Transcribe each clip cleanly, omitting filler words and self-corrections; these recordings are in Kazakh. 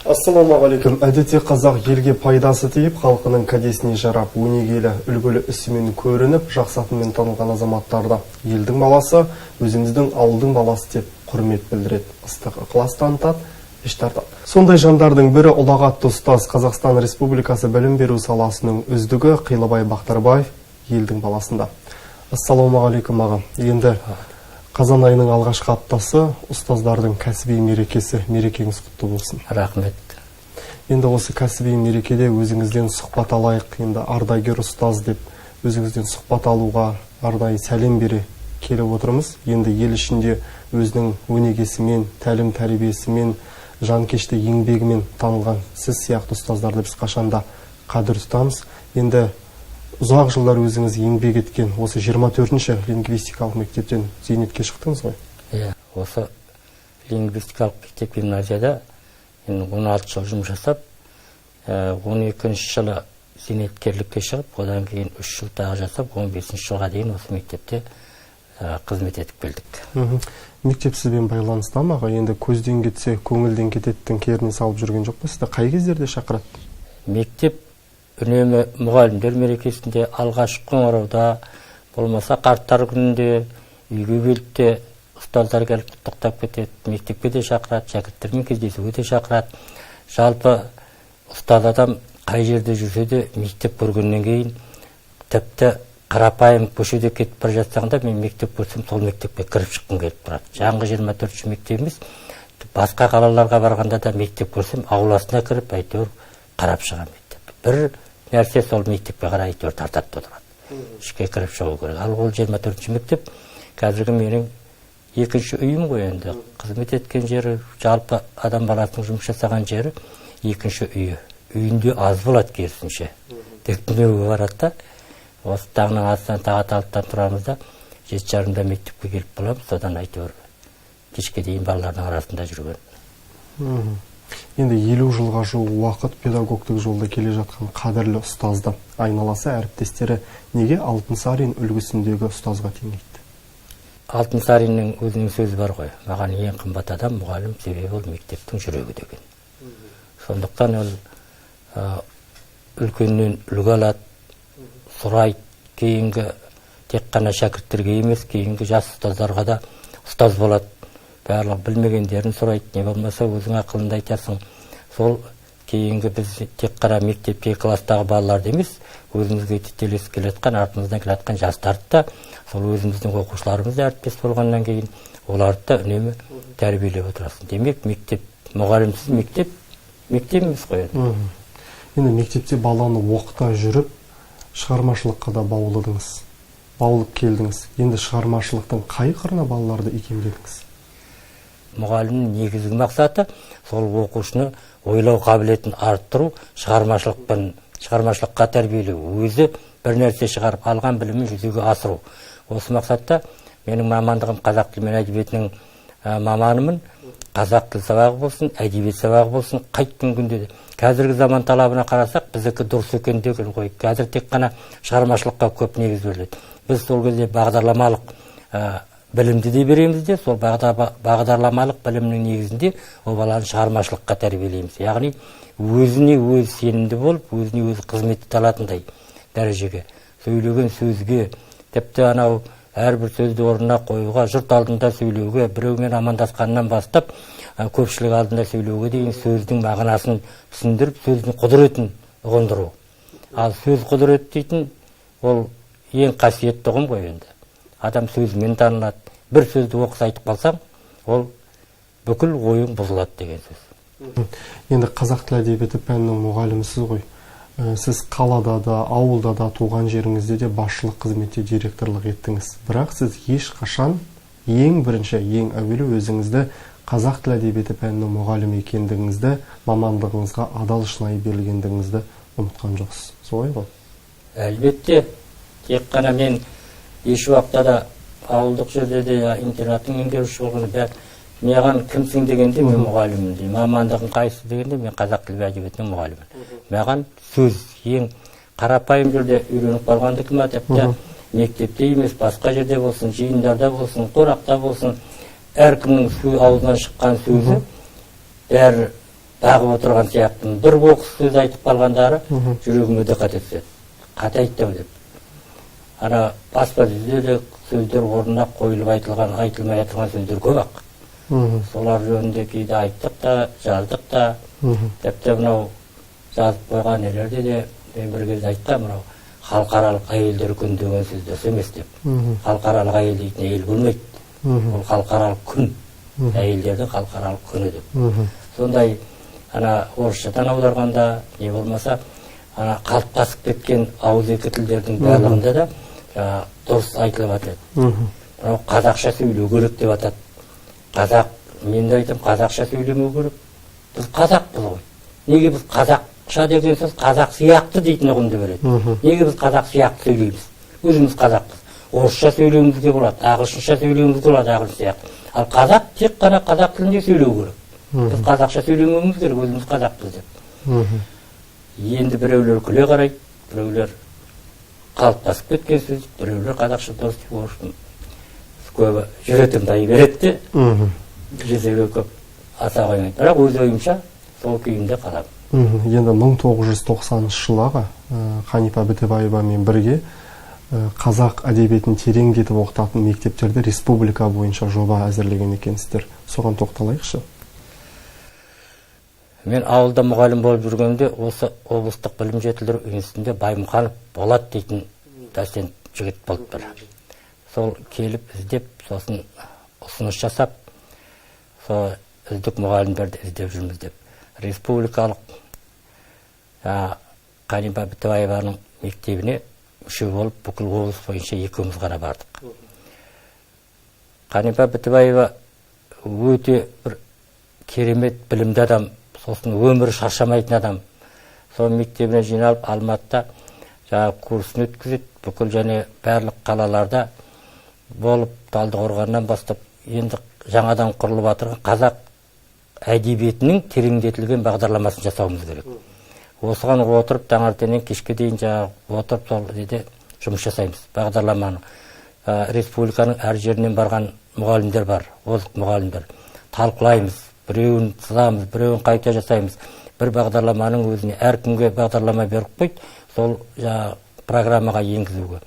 Ассалаумағалейкум. Әдетте қазақ елге пайдасы тиіп, халқының кәдесіне жарап, өнегелі, үлгілі ісімен көрініп, жақсатымен танылған азаматтарды елдің баласы, өзіміздің ауылдың баласы деп құрмет білдіреді. Ыстық ықылас танытады, іш тартады. Сондай жандардың бірі ұлағатты ұстаз Қазақстан Республикасы білім беру саласының үздігі Қилыбай Бақтарбай елдің баласында. Ассалаумағалейкум аға. Енді қазан айының алғашқы аптасы ұстаздардың кәсіби мерекесі, мерекеңіз құтты болсын. Рахмет. Енді осы кәсіби мерекеде өзіңізден сұхбат алайық. Енді ардагер ұстаз деп өзіңізден сұхбат алуға арнайы сәлем бере келіп отырмыз. Енді ел ішінде өзінің өнегесімен, тәлім тәрбиесімен, жанкешті еңбегімен танылған сіз сияқты ұстаздарды біз қашанда қадір тұтамыз. Енді ұзақ жылдар өзіңіз еңбек еткен осы 24-ші лингвистикалық мектептен зейнетке шықтыңыз ғой? Осы лингвистикалық мектеп гимназияда 16 жыл жұмыс жасап, 12-ші жылы зейнеткерлікке шығып, одан кейін 3 жыл тағы жасап, 15-ші жылға дейін осы мектепте қызмет етіп келдік. Мектеп сізбен байланысты ма? Енді көзден кетсе, көңілден кететтің керіне салып жүрген жоқ па? Сізді қай кездерде шақырады? Мектеп үнемі мұғалімдер мерекесінде, алғаш қоңырауда, болмаса қарттар күнінде, үйге келіпте ұстаздар келіп құттықтап кетеді, мектепке де шақырады, шәкірттермен кездесуге де шақырады. Жалпы ұстаз адам қай жерде жүрсе де мектеп көргеннен кейін тіпті қарапайым көшеде кетіп бара жатсаңда мен мектеп көрсем сол мектепке кіріп шыққым келіп тұрады. Жаңғы 24-ші мектебіміз басқа қалаларға барғанда да мектеп көрсем ауласына кіріп әйтеуір қарап шығамын. Бір нәрсе сол мектепке қарай әйтеуір тартады отырады. Ішке кіріп шығу керек. Ал ол 24-ші мектеп қазіргі менің екінші үйім ғой енді. Қызмет еткен жері, жалпы адам баласының жұмыс жасаған жері екінші үйі. Үйінде аз болады керісінше. Деп дүниеге барады да. Осы таңның астынан тағат алтыдан тұрамыз да 7:30-да мектепке келіп боламыз. Содан әйтеуір кешке дейін балалардың арасында жүрген. Енді 50 жылға жуық уақыт педагогтық жолда келе жатқан қадірлі ұстазды айналасы әріптестері неге Алтынсарин үлгісіндегі ұстазға теңейді? Алтынсариннің өзінің сөзі бар ғой. Маған ең қымбат адам мұғалім, себебі ол мектептің жүрегі деген. Сондықтан ол үлкеннен үлгі алады, сұрайды, кейінгі тек қана шәкірттерге емес, кейінгі жас ұстаздарға да ұстаз болады. Барлық білмегендерін сұрайды, не болмаса өзің ақылында айтасың. Сол кейінгі біз тек қана мектепте кластағы балаларды емес, өзімізге тетелес келеткен, артымыздан келеткен жастарды да, сол өзіміздің оқушыларымыз да әріптес болғаннан кейін оларды да үнемі тәрбиелеп отырасың. Демек, мектеп, мұғалімсіз мектеп емес қой. Енді мектепте баланы оқыта жүріп, шығармашылыққа да баулып келдіңіз. Енді шығармашылықтың қай қырына балаларды икемдедіңіз? Мұғалімнің негізгі мақсаты сол оқушыны ойлау қабілетін арттыру, шығармашылыққа тәрбиелеу, өзі бір нәрсе шығарып алған білімін жүзеге асыру. Осы мақсатта менің мамандығым қазақ тілі мен әдебиетінің маманымын. Қазақ тіл сабағы болсын, әдебиет сабағы болсын, қайткен күнде де. Қазіргі заман талабына қарасақ, біздікі дұрыс екен деген ғой. Қазір тек қана шығармашылыққа көп негіз беріледі. Біз сол кезде бағдарламалық білімді де береміз де, сол бағдарламалық білімнің негізінде ол баланы шығармашылыққа тәрбиелейміз. Яғни өзіне өз сенімді болып, өзіне өз қызметті алатындай дәрежеге, сөйлеген сөзге, тіпті анау әрбір сөзді орнына қоюға, жұрт алдында сөйлеуге, біреумен амандасқаннан бастап, көпшілік алдында сөйлеуге дейін сөздің мағынасын түсіндіріп, сөздің құдіретін ұғындыру. Ал сөз құдірет дейтін ол ең қасиетті ұғым ғой енді. Адам сөзімен танылады. Бір сөзді оқыс айтып қалсаң, ол бүкіл ойың бұзылады деген сөз. Енді қазақ тілі әдебиеті пәнінің мұғалімісіз ғой. Сіз қалада да, ауылда да, туған жеріңізде де басшылық қызметте директорлық еттіңіз. Бірақ сіз ешқашан ең бірінші, ең әуелі өзіңізді қазақ тілі әдебиеті пәнінің мұғалімі екендігіңізді, мамандығыңызға адал шынайы берілгендігіңізді ұмытқан жоқсыз. Солай ғой? Әлбетте, тек қана мен еш уақытта да ауылдық жерде де интернаттың меңгерушісі болғанда маған кімсің дегенде мен мұғаліммін деймін. Мамандығың қайсы дегенде мен қазақ тілі әдебиетінің мұғалімімін. Маған сөз ең қарапайым жерде үйреніп қалғандікі ма, тіпті мектепте емес, басқа жерде болсын, жиындарда болсын, қорақта болсын, әркімнің аузынан шыққан сөзі бәрі бағып отырған сияқтымын. Бір оқыс сөз айтып қалғандары жүрегіме де қате түседі. Қате айтты деп. Ана баспасөзде де сөздер орнына қойылып айтылмай айтылған сөздер көп ақ. Солар жөнінде кейде айттық та, жаздық та, тіпті мынау жазып қойған нелерде де мен бір кезде айтқам, мынау халықаралық әйелдер күні деген сөз дұрыс емес деп. Халықаралық әйел дейтін әйел болмайды. Ол халықаралық күн. Әйелдердің халықаралық күні деп. Сондай ана орысшадан аударғанда, не болмаса, ана қалыптасып кеткен ауызекі тілдердің барлығында да дұрыс айтылып атады. Мынау қазақша сөйлеу керек деп атады. Қазақ, мен де айтам, қазақша сөйлемеу керек. Біз қазақпыз ғой. Неге біз қазақша деген сөз қазақ сияқты дейтін ұғымды береді. Неге біз қазақ сияқты сөйлейміз? Өзіміз қазақпыз. Орысша сөйлеуімізге болады, ағылшынша сөйлеуімізге болады, ағылшын сияқты. Ал қазақ тек қана қазақ тілінде сөйлеу керек. Біз қазақша сөйлемеуіміз керек, өзіміз қазақпыз деп. Енді біреулер күле қарайды, біреулер қалыптасып кеткен сөз, біреулер қазақша дұрыс деп орысшын көбі жүретін дай береді де, жезеге көп аса қоймайды. Бірақ өз ойымша сол күйімде қаламын. Енді 1990 жылға Қанипа Бітібаевамен бірге қазақ әдебиетін тереңдетіп оқытатын мектептерде республика бойынша жоба әзірлеген екенсіздер. Соған тоқталайықшы. Мен ауылда мұғалім болып жүргенде осы облыстық білім жетілдіру институтында Баймұханов Болат дейтін доцент жігіт болып бір. Сол келіп іздеп, сосын ұсыныс жасап, сол үздік мұғалімдерді іздеп жүрміз деп. Республикалық Қанипа Бітібаеваның мектебіне мүше болып, бүкіл облыс бойынша екеуміз ғана бардық. Қанипа Бітібаева өте бір керемет білімді адам, сосын өмірі шаршамайтын адам. Сол мектебіне жиналып, Алматыда курсын өткізеді, бүкіл және барлық қалаларда болып, Талдықорғаннан бастап, енді жаңадан құрылып отырған қазақ әдебиетінің тереңдетілген бағдарламасын жасауымыз керек. Осыған отырып, таңертеңнен кешке дейін отырып, сол деде жұмыс жасаймыз. Бағдарламаны республиканың әр жерінен барған мұғалімдер бар, озық мұғалімдер. Талқылаймыз, біреуін сызамыз, біреуін қайта жасаймыз. Бір бағдарламаның өзіне әркімге бағдарлама беріп қойды, сол программаға енгізуге.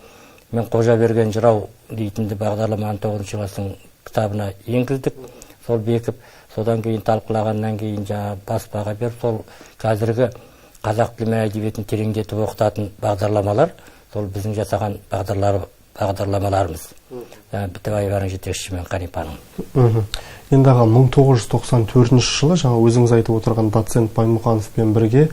Мен Қожа берген жырау дейтінді бағдарламаны 9 кластың кітабына енгіздік, сол бекіп, содан кейін талқылағаннан кейін баспаға беріп, сол қазіргі қазақ тілі мен әдебиетін тереңдетіп оқытатын бағдарламалар, сол біздің жасаған бағдарламаларымыз. Бітібаеваның жетекшісімен Қанипаның. Енді 1994 жылы жаңа өзіңіз айтып отырған доцент Баймұхановпен бірге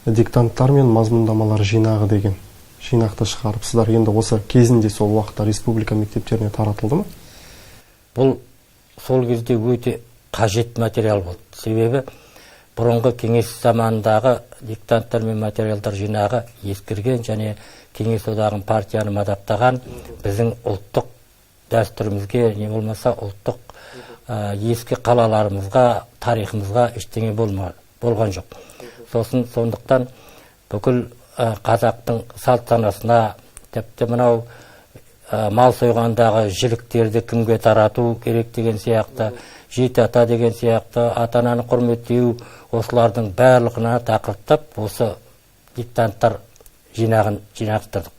диктанттар мен мазмұндамалар жинағы деген жинақты шығарыпсыздар. Енді осы кезінде сол уақытта республика мектептеріне таратылды ма? Бұл сол кезде өте қажет материал болды. Себебі бұрынғы кеңес заманындағы диктанттар мен материалдар жинағы ескірген және кеңес одағын партияны мадаптаған біздің ұлттық дәстүрімізге, не болмаса ұлттық ескі қалаларымызға, тарихымызға ештеңе болған жоқ. Сондықтан бүкіл қазақтың салт санасына, тіпті мынау мал сойғандағы жіліктерді кімге тарату керек деген сияқты, жеті ата деген сияқты, ата-ананы құрметтеу, осылардың барлығына тақырыптап, осы диктанттар жинақтырдық.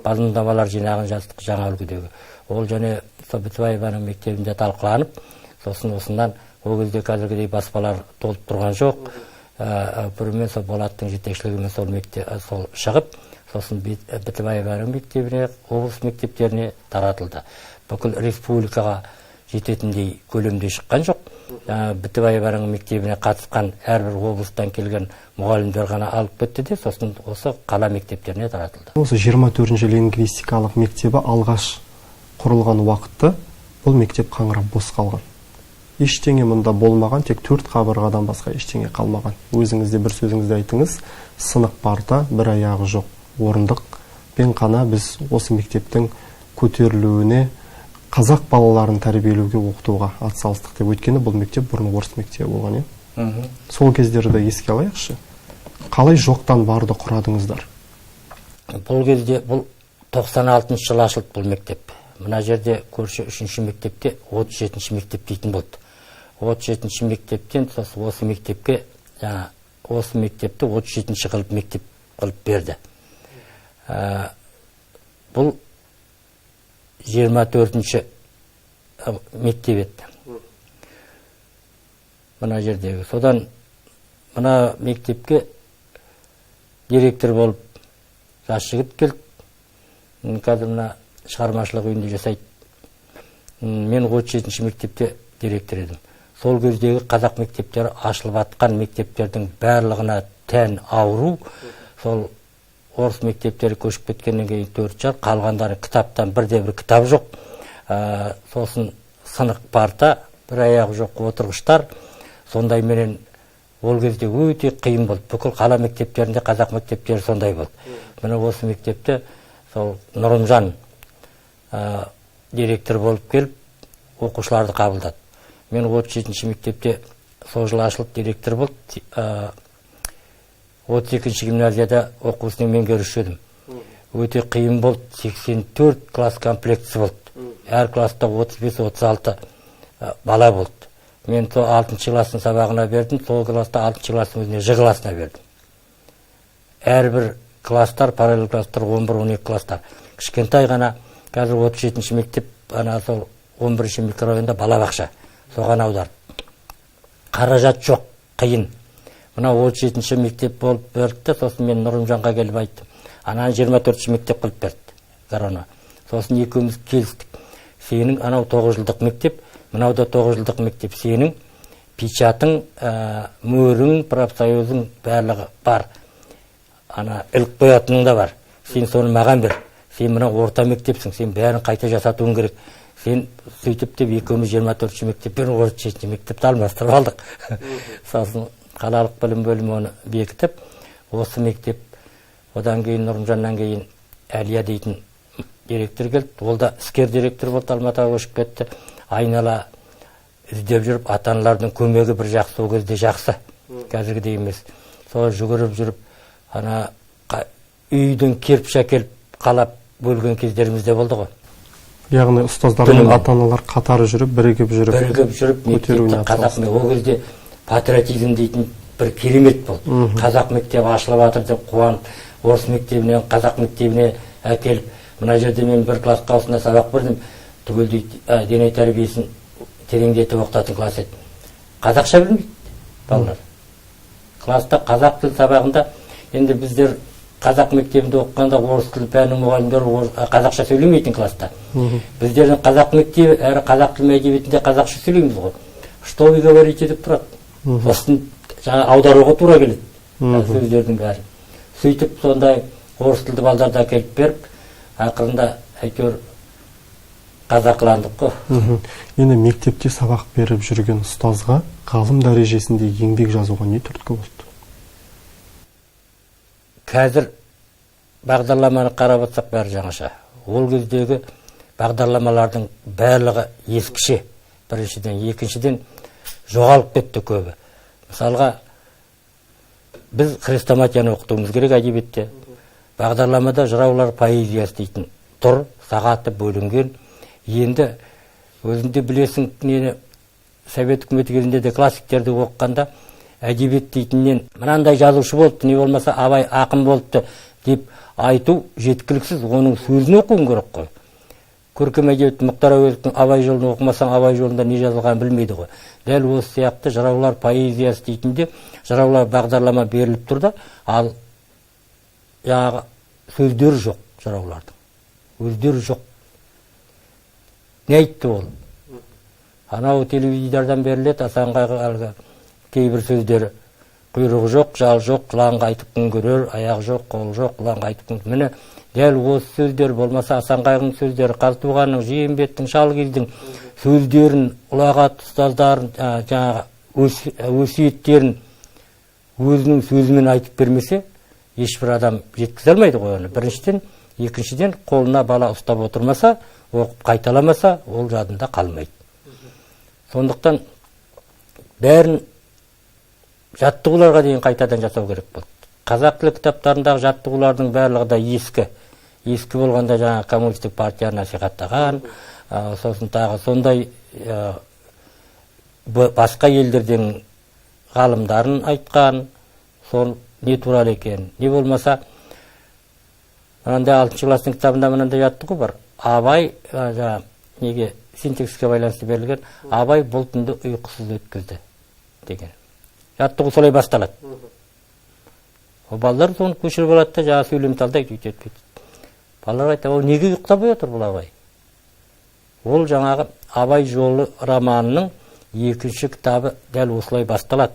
Мазмұндамалар жинағын жаздық жаңа үлгідегі. Ол және Бітібаеваның мектебінде талқыланып, сосын осындан ол кезде қазіргідей баспалар толып тұрған жоқ. Бүрімен сол Болаттың жетекшілігімен сол шығып, сосын Бітібаеваның мектебіне, облыс мектептеріне таратылды. Бүкіл республикаға жететіндей көлемде шыққан жоқ. Бітібаеваның мектебіне қатысқан әрбір облыстан келген мұғалімдер ғана алып кетті де, сосын осы қала мектептеріне таратылды. Осы 24-ші лингвистикалық мектебі алғаш құрылған уақытты бұл мектеп қаңырап бос қалған. Ештеңе мұнда болмаған, тек 4 қабырғадан басқа ештеңе қалмаған. Өзіңізде бір сөзіңізде айтыңыз, сынық барда бір аяғы жоқ. Орындық пен қана біз осы мектептің көтерілуіне, қазақ балаларын тәрбиелеуге, оқытуға атсалыстық деп. Өйткені бұл мектеп бұрын орыс мектебі болған, Сол кездерді еске алайықшы. Қалай жоқтан барды құрадыңыздар? Бұл кезде, бұл 96 жылы ашылды бұл мектеп. Мына жерде көрші 3-ші мектепте 37-ші мектеп дейтін болды. 37-ші мектептен осы мектепке жаңа осы мектепті 37-ші қылып мектеп қылып берді. Бұл 24-ші мектеп еді. Мына жердегі. Содан мына мектепке директор болып жас жігіт келді. Қазір мына шығармашылық үйінде жасайды. Мен 37-ші мектепте директор едім. Сол кездегі қазақ мектептері ашылып атқан мектептердің барлығына тән ауру. Сол орыс мектептері көшіп кеткеннен кейін 4 жыл, қалғандары кітаптан бірде-бір кітап жоқ. Сосын сынық парта, бір аяғы жоқ отырғыштар. Сондай менен ол кезде өте қиын болды. Бүкіл қала мектептерінде қазақ мектептері сондай болды. Міне осы мектепте сол Нұрымжан директор болып келіп, оқушыларды қабылдады. Мен 37-ші мектепте сол жылы ашылып директор болды. 32-ші гимназияда оқушының меңгеруші едім. Өте қиын болды. 84 класс комплектісі болды. Әр класста 35-36 бала болды. Мен сол 6-шы класстың сабағына бердім, сол класста 6-шы класстың өзіне Ж классына бердім. Әрбір класстар, параллель класстар 11-12 класстар. Кішкентай ғана, қазір 37-ші мектеп, ана сол 11-ші микрорайонда балабақша. Соған аударды. Қаражат жоқ, қиын. Мына 37-ші мектеп болып берді, сосын мен Нұрымжанға келіп айттым. Ананы 24-ші мектеп қылып берді, корона. Сосын екеуміз келістік. Сенің анау 9 жылдық мектеп, мынау да 9 жылдық мектеп. Сенің печатың, мөрің, профсоюзың барлығы бар. Ана іліп қоятының да бар. Сен соны маған бер. Сен мына орта мектепсің, сен бәрін қайта жасатуың керек. Сен сөйтіп деп екеуміз 24-ші мектеппен 37-ші мектепті алмастырып алдық. Сосын қалалық білім бөлімі оны бекітіп, осы мектеп, одан кейін Нұрымжаннан кейін Әлия дейтін директор келді. Ол да іскер директор болды, Алматыға көшіп кетті. Айнала іздеп жүріп, ата-аналардың көмегі бір жақсы, ол кезде жақсы. Қазіргідей емес. Сол жүгіріп жүріп, ана үйдің кірпіш әкеліп қалап бөлген кездерімізде болды ғой. Яғни ұстаздар мен ата-аналар қатары жүріп, бірігіп жүріп мектепті қазақ мектебі. Ол кезде патриотизм дейтін бір керемет болды. Қазақ мектебі ашылып жатыр деп қуанып, орыс мектебінен қазақ мектебіне әкеліп, мына жерде мен бір класс қаусында сабақ бердім, түгел дене тәрбиесін тереңдетіп оқытатын класс еді. Қазақша білмейді балалар. Класста қазақ тіл сабағында, енді біздер қазақ мектебінде оқығанда орыс тілі пәнінің мұғалімдері қазақша сөйлемейтін класста. Біздердің қазақ мектебі, әрі қазақ тілі әдебиетінде қазақша сөйлейміз ғой. Что вы говорите деп тұрады. Сосын жаңа аударуға тура келеді. Сөздердің бәрі. Сөйтіп сондай орыс тілді балдарды әкеліп беріп, ақырында әйтеуір қазақыландық қой. Енді мектепте сабақ беріп жүрген ұстазға ғалым дәрежесінде еңбек жазуға не түрткі болды? Қазір бағдарламаны қарап отырсақ бәрі жаңаша. Ол кездегі бағдарламалардың барлығы ескіше. Біріншіден, екіншіден жоғалып кетті көбі. Мысалға, біз хрестоматияны оқытуымыз керек әдебиетте. Бағдарламада жыраулар поэзиясы дейтін тұр, сағаты бөлінген. Енді өзінде білесің, Совет үкіметі кезінде де классиктерді оқығанда әдебиет дейтіннен мынандай жазушы болыпты, не болмаса Абай ақын болыпты деп айту жеткіліксіз, оның сөзін оқуың керек қой. Көркем әдебиет Мұхтар Әуезовтің Абай жолын оқымасаң, Абай жолында не жазылғанын білмейді ғой. Дәл осы сияқты жыраулар поэзиясы дейтінде жыраулар бағдарлама беріліп тұрды, ал жаңағы сөздері жоқ жыраулардың. Өздері жоқ. Не айтты ол? Анау телевизиялардан беріледі, Асанға кейбір сөздері. Құйрығы жоқ, жал жоқ, жыланға айтып күн көрер, аяқ жоқ, қол жоқ, жыланға айтып күн. Міне, дәл осы сөздер болмаса Асанғайғының сөздері, Қазтуғанның, Жиенбеттің, Шалғелдің сөздерін, ұлағат ұстаздарын, жаңағы өсиеттерін өзінің сөзімен айтып бермесе, ешбір адам жеткізе алмайды ғой оны. Біріншіден, екіншіден, қолына бала ұстап отырмаса, оқып қайталамаса, ол жадында қалмайды. Сондықтан бәрін жаттығуларға дейін қайтадан жасау керек болды. Қазақ тілі кітаптарындағы жаттығулардың барлығы да ескі. Ескі болғанда жаңа коммунистік партияны насихаттаған, сосын тағы сондай басқа елдерден ғалымдарын айтқан, сол не туралы екен. Не болмаса, мынандай 6-шы класстың кітабында мынандай жаттығу бар. Абай, неге синтаксиске байланысты берілген, Абай бұл түнді ұйқысыз өткізді деген. Жаттығу солай басталады. О балалар соны көшіріп алады да, жаңа сөйлемталды өйтеді. Балалар айтады, ол неге ұйықтап отыр бұл Абай? Ол жаңағы Абай жолы романының 2-ші кітабы дәл осылай басталады.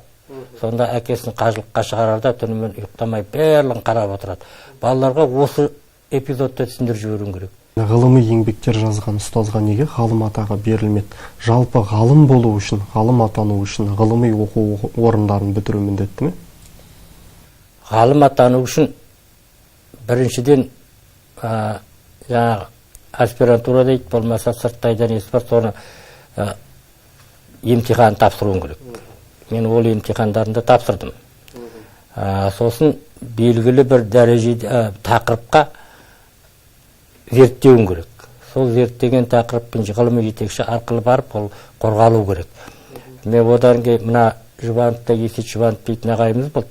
Сонда әкесін қажылыққа шығарарда түнімен ұйықтамай барлығын қарап отырады. Балаларға осы эпизодты түсіндіріп жіберуім керек. Ғылыми еңбектер жазған ұстазға неге ғалым атағы берілмеді? Жалпы ғалым болу үшін, ғалым атану үшін ғылыми оқу орындарын бітіру міндетті ме? Ғалым атану үшін біріншіден жаңағы аспирантура дейді, болмаса сырттайдан есі бар, соны емтихан тапсыруым керек. Мен ол емтихандарында тапсырдым. Сосын белгілі бір дәрежеде тақырыпқа зерттеуім керек. Сол зерттеген тақырыппен ғылыми жетекші арқылы барып, ол қорғалу керек. Мен одан кейін мына Жұбановта Есет Жұбанов дейтін ағайымыз болды.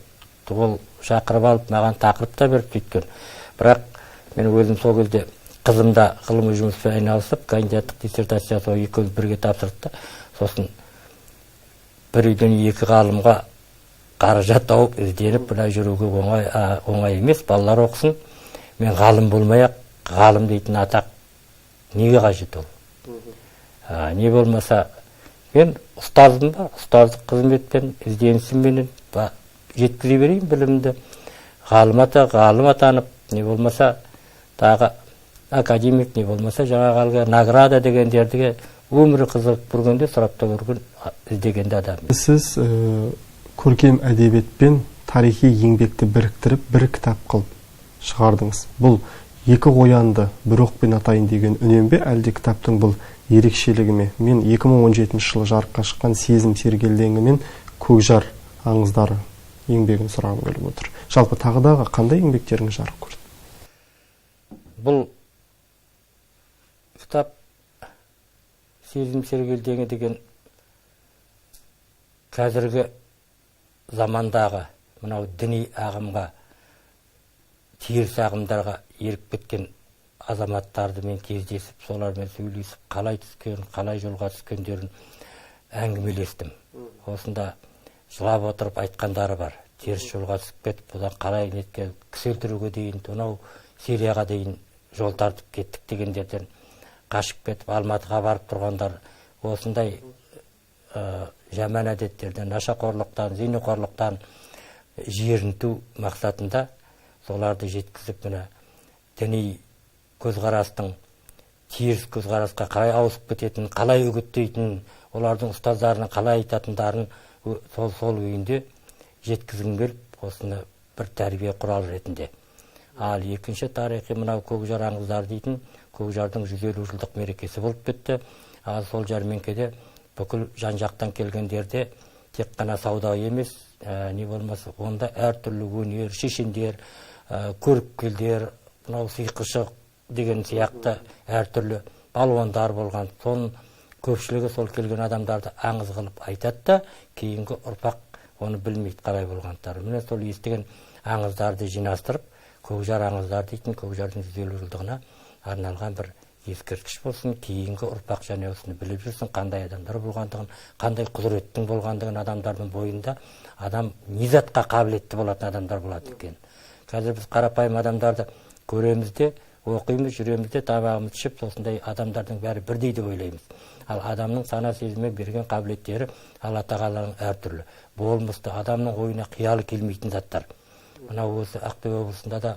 Ол шақырып алып, маған тақырыпта беріп сөйткен. Бірақ мен өзім сол кезде қызымда ғылыми жұмыспен айналысып, кандидаттық диссертациясы екеуміз бірге тапсырды. Сосын бір үйден 2 ғалымға қаражат тауып ізденіп бұна жүруге оңай емес, балалар оқысын. Мен ғалым болмай-ақ, ғалым дейтін атақ неге қажет ол? Не болмаса, мен ұстазым ба, ұстаздық қызметпен, ізденісіммен жеткізе берейін білімді. Ғалым атанып, не болмаса, тағы академик, не болмаса, жаңағы награда дегендердіге өмірі қызығып көргенде, сұрапта көрген, іздегенде адам. Сіз көркем әдебиетпен тарихи еңбекті біріктіріп, бір кітап қылып шығардыңыз. Бұл 2 қоянды бір оқпен атайын деген үнем бе, әлде кітаптың бұл ерекшелігі ме? Мен 2017 жылы жарыққа шыққан Сезім сергелдеңі мен Көкжар аңыздары еңбегін сұрағым келіп отыр. Жалпы тағыдағы қандай еңбектеріңіз жарық көрді? Бұл кітап Сезім сергелдеңі деген қазіргі замандағы мынау діни ағымға, теріс ағымдарға еріп кеткен азаматтарды мен кездесіп, солармен сөйлесіп, қалай түскен, қалай жолға түскендерін әңгімелестім. Осында жылап отырып айтқандары бар. Теріс жолға түсіп кетіп, бұдан қалай неткен кісі өлтіруге дейін, сонау Сирияға дейін жол тартып кеттік дегендерден қашып кетіп, Алматыға барып тұрғандар осындай жаман әдеттерден, нашақорлықтан, зинақорлықтан жерінту мақсатында соларды жеткізіп, мына діни көзқарастың теріс көзқарасқа қалай ауысып кететінін, қалай үгіттейтінін, олардың ұстаздарының қалай айтатындарын сол үйінде жеткізгім келіп, осыны бір тәрбие құрал ретінде. Ал екінші тарихи мынау Көкжар аңыздары дейтін, Көкжардың 150 жылдық мерекесі болып кетті. Ал сол жәрмеңкеде бүкіл жан-жақтан келгендерде тек қана сауда емес, не болмаса, онда әртүрлі өнер, шешендер, көріпкелдер, мынау сиқыршы деген сияқты әртүрлі балуандар болған. Соның көпшілігі сол келген адамдарды аңыз қылып айтады да, кейінгі ұрпақ оны білмейді қалай болғандары. Міне сол естіген аңыздарды жинастырып, Көкжар аңыздары дейтін Көкжардың 150 жылдығына арналған бір ескерткіш болсын, кейінгі ұрпақ және осыны біліп жүрсін, қандай адамдар болғандығын, қандай құзыреттің болғандығын, адамдардың бойында адам не затқа қабілетті болатын адамдар болады екен. Қазір біз қарапайым адамдарды көреміз де, оқимыз, жүреміз де, табағымыз ішіп, осындай адамдардың бәрі бірдей деп ойлаймыз. Ал адамның сана сезіммен берген қабілеттері Алла тағаланың әртүрлі. Болмысты, адамның ойына қиялы келмейтін заттар. Мынау осы Ақтөбе облысында да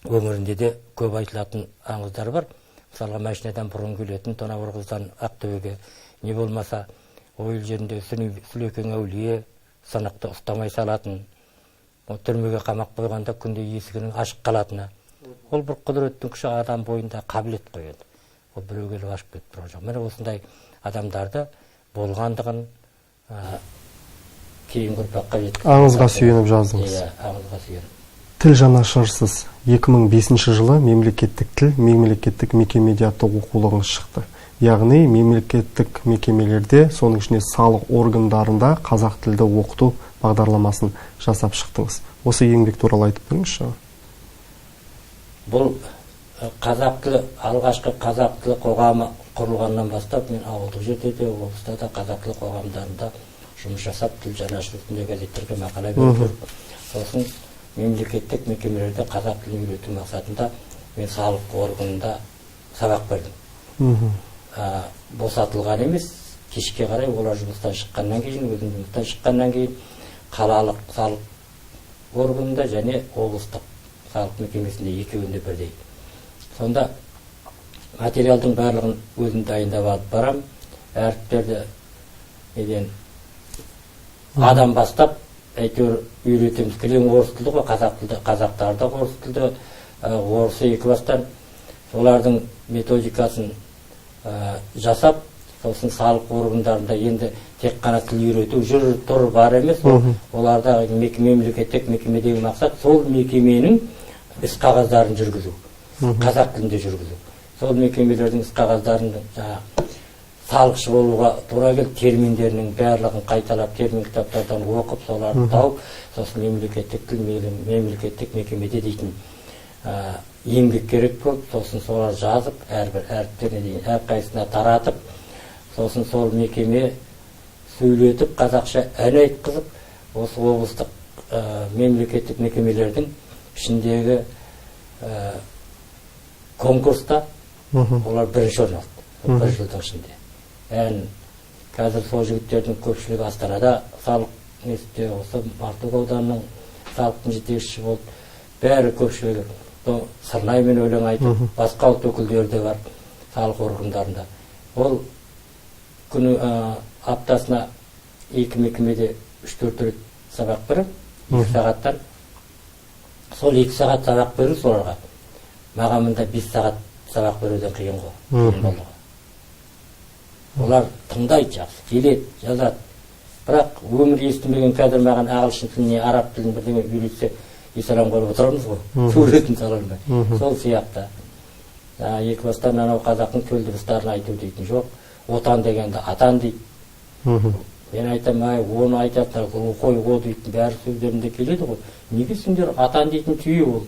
өңірінде де көп айтылатын аңыздар бар. Мысалға, машинадан бұрын келетін тонауыр қыздан Ақтөбеге, не болмаса, ойыл жерінде Сүлекең әулие сынықты ұстамай салатын, түрмеге қамақ қойғанда күнде есігінің ашық қалатыны. Ол бір құдіреттің күші адам бойында қабілет қойды. Ол біреу келіп ашып кетіп тұрған жоқ. Міне осындай адамдарды болғандығын кейінгі ұрпаққа жеткізді. Аңызға сүйеніп жаздыңыз. Иә, аңызға сүйеніп. Тіл жанашырсыз 2005 жылы мемлекеттік тіл, мемлекеттік мекемеде атты оқулығыңыз шықты. яғни мемлекеттік мекемелерде, соның ішінде салық органдарында қазақ тілді оқыту бағдарламасын жасап шықтыңыз. Осы еңбек туралы айтып беріңізші. Бұл қазақ тілі, алғашқы қазақ тілі қоғамы құрылғаннан бастап, мен ауылдық жерде де, облыста да қазақ тілі қоғамдарында жұмыс жасап, тіл жанашырлығында газеттерге мақала беріп, сосын мемлекеттік мекемелерде қазақ тілін үйрету мақсатында мен салық органында сабақ бердім. Босатылған емес, кешке қарай олар жұмыстан шыққаннан кейін, өзім жұмыстан шыққаннан кейін қалалық салық органында және облыстық салық мекемесінде екеуінде бірдей. Сонда материалдың барлығын өзім дайындап алып барам. Әріптерді адам бастап әйтеуір үйретеміз. Кілең орыс тілді ғой, қазақ тілді, қазақтар да орыс тілді, орысы екі бастан. Солардың методикасын жасап, сосын салық органдарында енді тек қана тіл үйрету жүр тұр бар емес. Оларда мемлекеттік мекемедегі мақсат сол мекеменің іс қағаздарын жүргізу, қазақ тілінде жүргізу. Сол мекемелердің іс қағаздарын салықшы болуға тура келіп, терминдерінің барлығын қайталап, термин кітаптардан оқып, соларды тауып, сосын мемлекеттік тіл, мемлекеттік мекемеде дейтін еңбек керек болып, сосын солар жазып, әрбір әріптеріне дейін әрқайсысына таратып, сосын сол мекеме сөйлетіп, қазақша ән айтқызып, осы облыстық мемлекеттік мекемелердің ішіндегі конкурста олар бірінші орын алды. Бір жылдың ішінде. Қазір сол жігіттердің көпшілігі Астанада салық несте, осы Мартөк ауданының салықтың жетекшісі болды. Бәрі көпшілігі сырнаймен өлең айтып, басқа ұлт өкілдері де бар салық органдарында. Ол күні аптасына екі мекемеде 3-4 рет сабақ беріп, 2 сағаттан. Сол 2 сағат сабақ беру соларға. Маған мында 5 сағат сабақ беруден қиын ғой. Олар тыңдайды жақсы, келеді, жазады. Бірақ өмір естімеген қазір маған ағылшын тіліне, араб тілін бірдеңе үйретсе, ислам қойып отырамыз ғой, суретін сала алмай. Сол сияқты. Екі бастан анау қазақтың төл дыбыстарын айту дейтін жоқ. Отан дегенді атан дейді. Мен айтам, оны айтатындар, қой, о дейтін бәрі сөздерінде келеді ғой. Неге сендер атан дейтін түйе ол?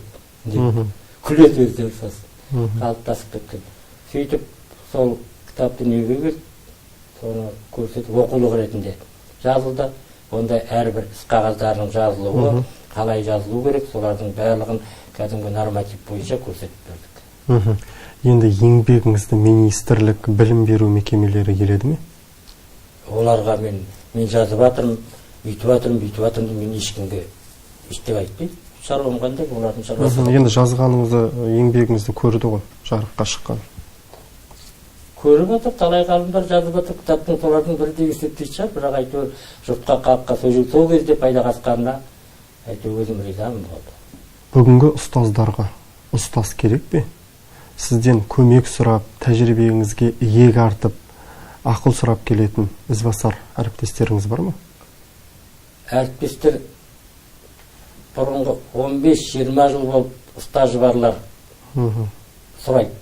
Күледі өздері сосын. Қалыптасып кеткен. Сөйтіп, сол кітапты неге келді? Соны көрсетіп, оқулық ретінде жазылды. Онда әрбір іс қағаздарының жазылуы, қалай жазылу керек, солардың барлығын кәдімгі норматив бойынша көрсетіп бердік. Енді еңбегіңізді министрлік, білім беру мекемелері келеді ме? Оларға мен жазып жатырмын, бүйтіп жатырмын, мен ешкімге ештеңе айтпаймын. Шаруам қандай, олардың шаруасы. Енді жазғаныңызды, еңбегіңізді көрді ғой, жарыққа шыққан. Көріп отыр, талай ғалымдар жазып отыр, кітаптың солардың бірі де есептейді шығар, бірақ әйтеуір жұртқа, халыққа сол кезде пайдаға асқанына әйтеуір өзім ризамын болды. Бүгінгі ұстаздарға ұстаз керек пе? Сізден көмек сұрап, тәжірибеңізге иек артып, ақыл сұрап келетін ізбасар әріптестеріңіз бар ма? Әріптестер бұрынғы 15-20 жыл болып стажы барлар сұрайды.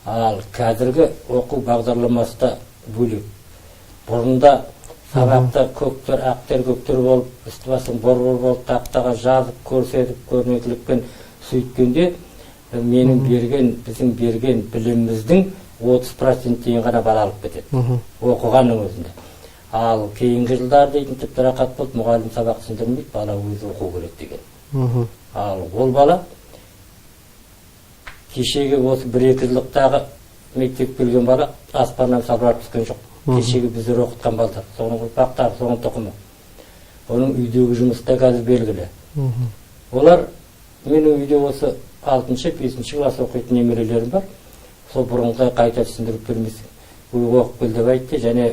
Ал қазіргі оқу бағдарламасы бөлек. Бұрында сабақта көктер, ақтер, көктер болып, үсті-басың бор-бор болып, тақтаға жазып, көрсетіп, көрнекілікпен сөйткенде, біздің берген біліміміздің 30% ғана бала алып кетеді. Оқығанның өзінде. Ал кейінгі жылдар дейтін тіпті рақат болды, мұғалім сабақ түсіндірмейді, бала өзі оқу керек деген. Ал ол бала кешегі осы 1-2 жылдықтағы мектеп келген бала аспаннан сабылап түскен жоқ. Кешегі біздер оқытқан балдар, соның ұрпақтары, соның тұқымы. Оның үйдегі жұмыста қазір белгілі. Олар, менің үйде осы 6-5 класс оқитын немерелерім бар. Сол бұрынғыдай қайта түсіндіріп бермесін. Оқып кел деп айтты, және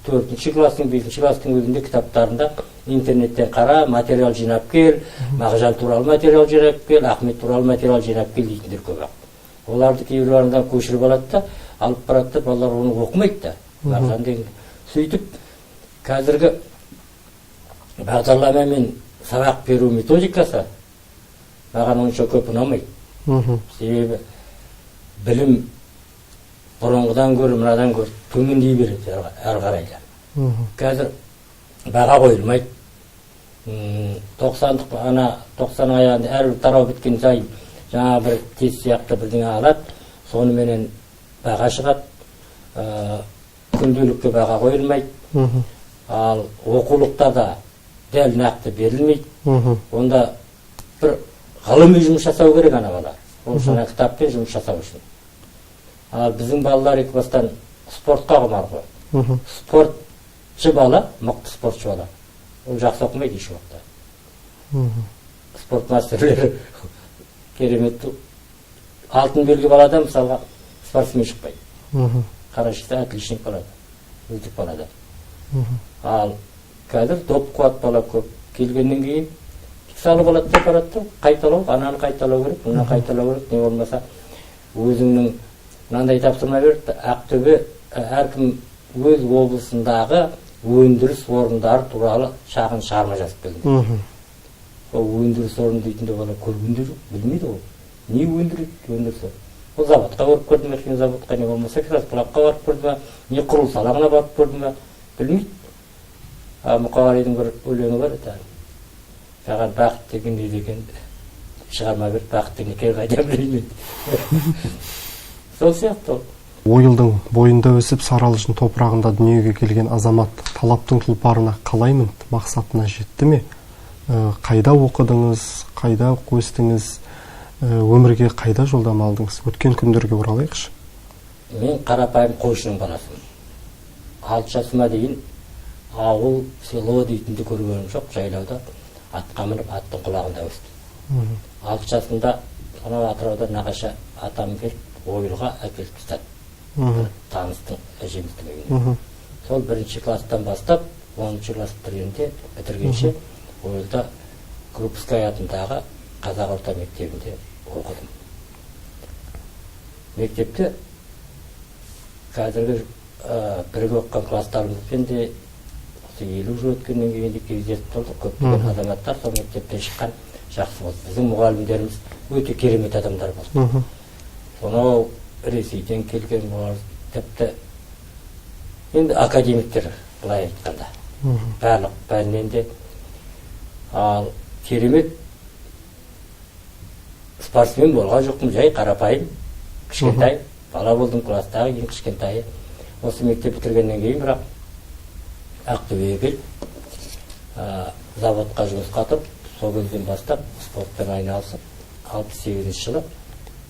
4 класстың, 5 класстың өзінде кітаптарында интернеттен қара, материал жинап кел, Мағжан туралы материал жинап кел, Ахмет туралы материал жинап кел дейтіндер көп. Оларды кейбірлерінен көшіріп алады да, алып барады да, балалар оны оқымайды да. Мағжан деген. Сөйтіп, қазіргі бағдарламамен сабақ беру методикасы маған онша көп ұнамайды. Себебі білім бұрынғыдан гөрі мынадан гөрі төмендей береді әрі қарайлар. Қазір баға қойылмайды. 90 аяғында әрбір тарау біткен сайын жаңа бір тест сияқты бірдеңе алады, соныменен баға шығады. Күнделікке баға қойылмайды. Ал оқулықтарда дәл нақты берілмейді. Онда бір ғылыми жұмыс жасау керек ана бала. Ол жаңа кітаппен жұмыс жасау үшін. Ал біздің балалар екі бастан спортқа құмар ғой. Спортшы бала, мықты спортшы бала. Ол жақсы оқымайды еш уақытта. Спорт мастерлері керемет. Алтын белгі балада мысалға спортсмен шықпайды. Қарашыда отличник балада, үздік балада. Ал қазір доп қуат бала көп. Келгеннен кейін салы болады деп барады, қайталау, ананы қайталау керек, мына қайталау керек, не болмаса өзіңнің мынандай тапсырма берді. Ақтөбе әркім өз облысындағы өндіріс орындары туралы шағын шығарма жазып келді. Ол өндіріс орын дейтінде бала көргенде жоқ, білмейді ол. Не өндіреді, өндіріс орын. Ол заводқа барып көрді ме, химия заводқа, не болмаса краскалапқа барып көрді ме, не құрылыс алаңына барып көрді ме, білмейді. Мұқағалидың бір өлеңі бар еді. Саған бақыт деген не деген шығарма берді, бақыт деген екен қайдан білмейді. Сол сияқты ол. Ойылдың бойында өсіп Саралжын топырағында дүниеге келген азамат талаптың тұлпарына қалай мінді, мақсатына жетті ме? Қайда оқыдыңыз, қайда өстіңіз, өмірге қайда жолдама алдыңыз? Өткен күндерге оралайықшы. Мен қарапайым қойшының баласымын. 6 жасыма дейін ауыл, село дейтінді көргенім жоқ, жайлауда атқа мініп, аттың құлағында өстім. 6 жасында анау Атырауда нағашы атам келіп, ойылға әкеліп тастады. Таныстың әжеміздің үйіне. Сол 1-ші класстан бастап 10-ші класс бітіргенше ойылда Крупская атындағы қазақ орта мектебінде оқыдым. Мектепте қазіргі бірге оқыған класстарымызбен де 50 жыл өткеннен кейін де кездесіп тұрдық. Көптеген азаматтар сол мектептен шыққан жақсы болды. Біздің мұғалімдеріміз өте керемет адамдар болды. Сонау Ресейден келген болар, тіпті енді академиктер былай айтқанда. Барлық пәннен де. Ал керемет спортсмен болған жоқпын, жай қарапайым, кішкентай бала болдым, класстағы ең кішкентайы. Осы мектеп бітіргеннен кейін бірақ Ақтөбеге келіп, заводқа жұмысқа тұрып, сол кезден бастап спортпен айналысып, 68 жылы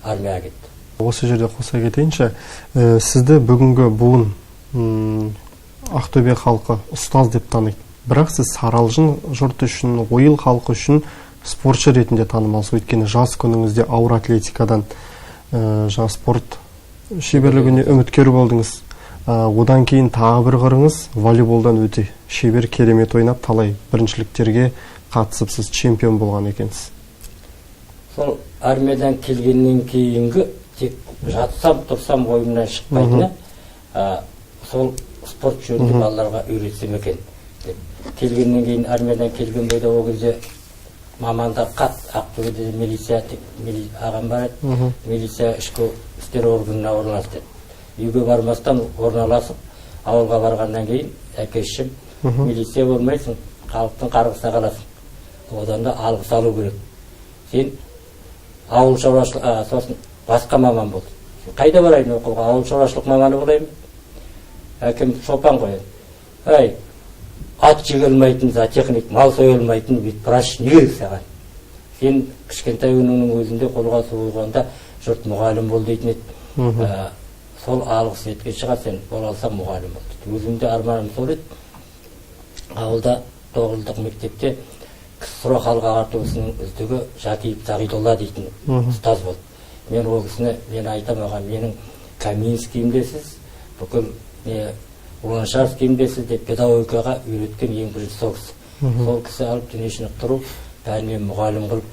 армияға кетті. Осы жерде қоса кетейінші, сізді бүгінгі буын Ақтөбе халқы ұстаз деп таниды. Бірақ сіз Саралжын жұрты үшін, ойыл халқы үшін спортшы ретінде танымалсыз. Өйткені жас күніңізде ауыр атлетикадан жаңа спорт шеберлігіне үміткер болдыңыз. Одан кейін тағы бір қырыңыз волейболдан өте шебер, керемет ойнап, талай біріншіліктерге қатысып сіз чемпион болған екенсіз. Сол армиядан келгеннен кейінгі тек жатсам, тұрсам ойымнан шықпайтыны, сол спорт жөнінде балаларға үйретсем екен. Келгеннен кейін армиядан келген бойда ол кезде мамандар қат, Ақтөбеде милиция ағам бар еді, милиция ішкі істер органына орналасты. Үйге бармастан орналасып, ауылға барғаннан кейін әкешім, милиция болмайсың, халықтың қарғысына қаласың. Одан да алғыс алу керек. Сен ауыл шаруашылық, сосын басқа маман болды. Қайда барайын оқуға, ауыл шаруашылық маманы болайын? Әкем шопан қояды. Әй, ат жегілмейтін, зоотехник, мал сойылмайтын, врач не керек саған? Сен кішкентай күніңнің өзінде қолға су болғанда жұрт мұғалім бол дейтін еді. Сол алғыс еткен шығар, сен бола алсам мұғалім болды. Өзімде арманым сол еді. Ауылда 9 жылдық мектепте КСРО халық ағартушысының үздігі Жақиев Сағидолла дейтін ұстаз болды. Мен ол кісіні, мен айтам оған, менің Каминскийімдесіз, бүкіл Луаншарскийімдесіз деп педагогикаға үйреткен ең бірінші сол кісі. Сол кісі алып дене шынықтыру пәнінен мұғалім қылып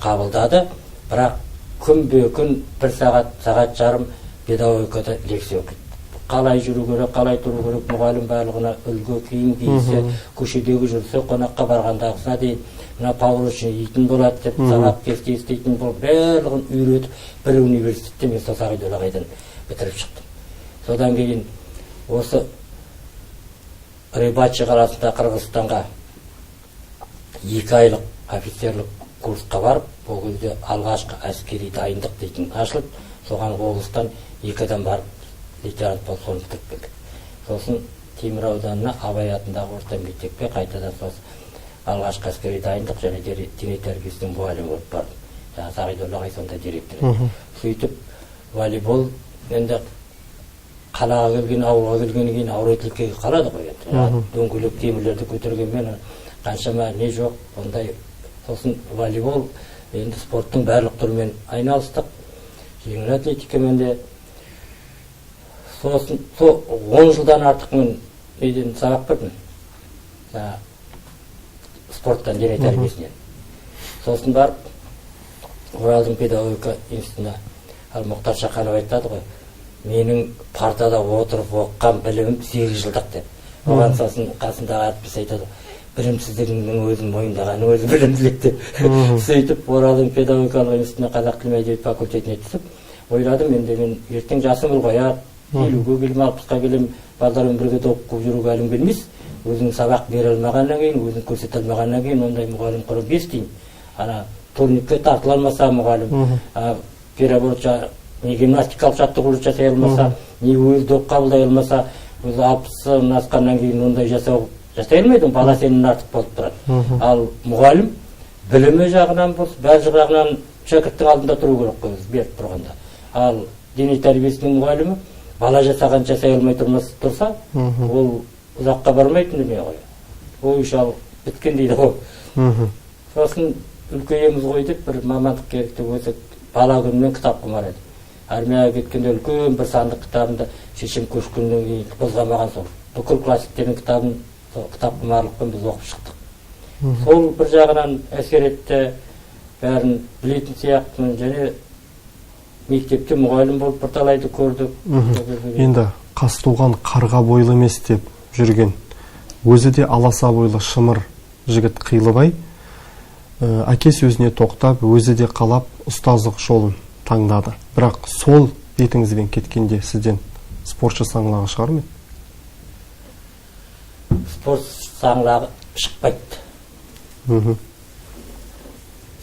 қабылдады. Бірақ күнбе-күн 1 сағат, сағат жарым педагогикада лекция оқиды. Қалай жүру керек, қалай тұру керек, мұғалім барлығына үлгі киім кисе, көшедегі жүрсе, қонаққа барғандағысына дейін, мына павловичный итін болады деп, сабақ кесте істейтін болып, барлығын үйретіп, бір университетте мен сол Сағидоллағайдан бітіріп шықтым. Содан кейін осы Рыбачи қаласында Қырғызстанға 2 айлық офицерлік курсқа барып, ол кезде алғашқы әскери дайындық дейтін ашылып, соған облыстан 2 адам барып лейтенант болып соны бітіріп келдік. Сосын Темір ауданына Абай атындағы орта мектепке қайтадан сосын алғашқы әскери дайындық және дене тәрбиесінің мұғалімі болып бардым. Жаңа Сағидолла ағай сонда директор. Сөйтіп волейбол енді қалаға келген, ауылға келгеннен кейін ауретілікке қалады ғой енді. Дөңгелек темірлерді көтергенмен қаншама не жоқ, ондай. Сосын волейбол енді спорттың барлық түрімен айналыстық. Жеңіл атлетикамен де. Сосын 10 жылдан артық мен неден сабақ бердім. Спорттан дене тәрбиесінен. Сосын барып Оралдың педагогика институтына Мұхтар Шақанов айтады ғой, менің партада отырып оқыған білімім 8 жылдық деп. Оған сосын қасындағы әріптес айтады, білімсіздігінің өзін мойындағаны өзі білімділік деп. Сөйтіп Оралдың педагогикалық институтына қазақ тілі мәдениет факультетіне түсіп, ойладым, енді мен ертең жасым ұлғаяр, 50-ге келем, 60-ға келем, балдармен бірге доп қуып жүруге әлім келмес. Өзің сабақ бере алмағаннан кейін, өзің көрсете алмағаннан кейін, ондай мұғалім құрып естейін. Ана турникке тартыла алмаса мұғалім, переворот не гимнастикалық жаттығулар жасай алмаса, не өзі доп қабылдай алмаса, өзі 60-ын асқаннан кейін ондай жасай алмайды, бала сенен артық болып тұрады. Ал мұғалім білімі жағынан болсын, бәр жағынан шәкірттің алдында тұру керек қой, беріп тұрғанда. Ал дене тәрбиесінің мұғалімі бала жасаған жасай алмай тұрса, ол ұзаққа бармайтын дүние ғой. Ой шал біткен дейді ғой. Сосын үлкейеміз ғой деп бір мамандық керекті өзі бала күнінен кітап құмар еді. Армияға кеткенде үлкен бір сандық кітабында шешем көшкеннен кейін қозғамаған сол. Бүкіл классиктердің кітабын кітап құмарлықпен біз оқып шықтық. Сол бір жағынан әсер етті, бәрін білетін сияқтымын, және мектепте мұғалім болып бірталайды көрдік. Енді Қазтуған қарға бойлы емес деп жүрген, өзі де аласа бойлы шымыр жігіт Қилыбай әкесі өзіне тоқтап, өзі де қалап ұстаздық жолын таңдады. Бірақ сол бетіңізбен кеткенде сізден спортшы саңлағы шығар ма? Спорт саңлағы шықпайды.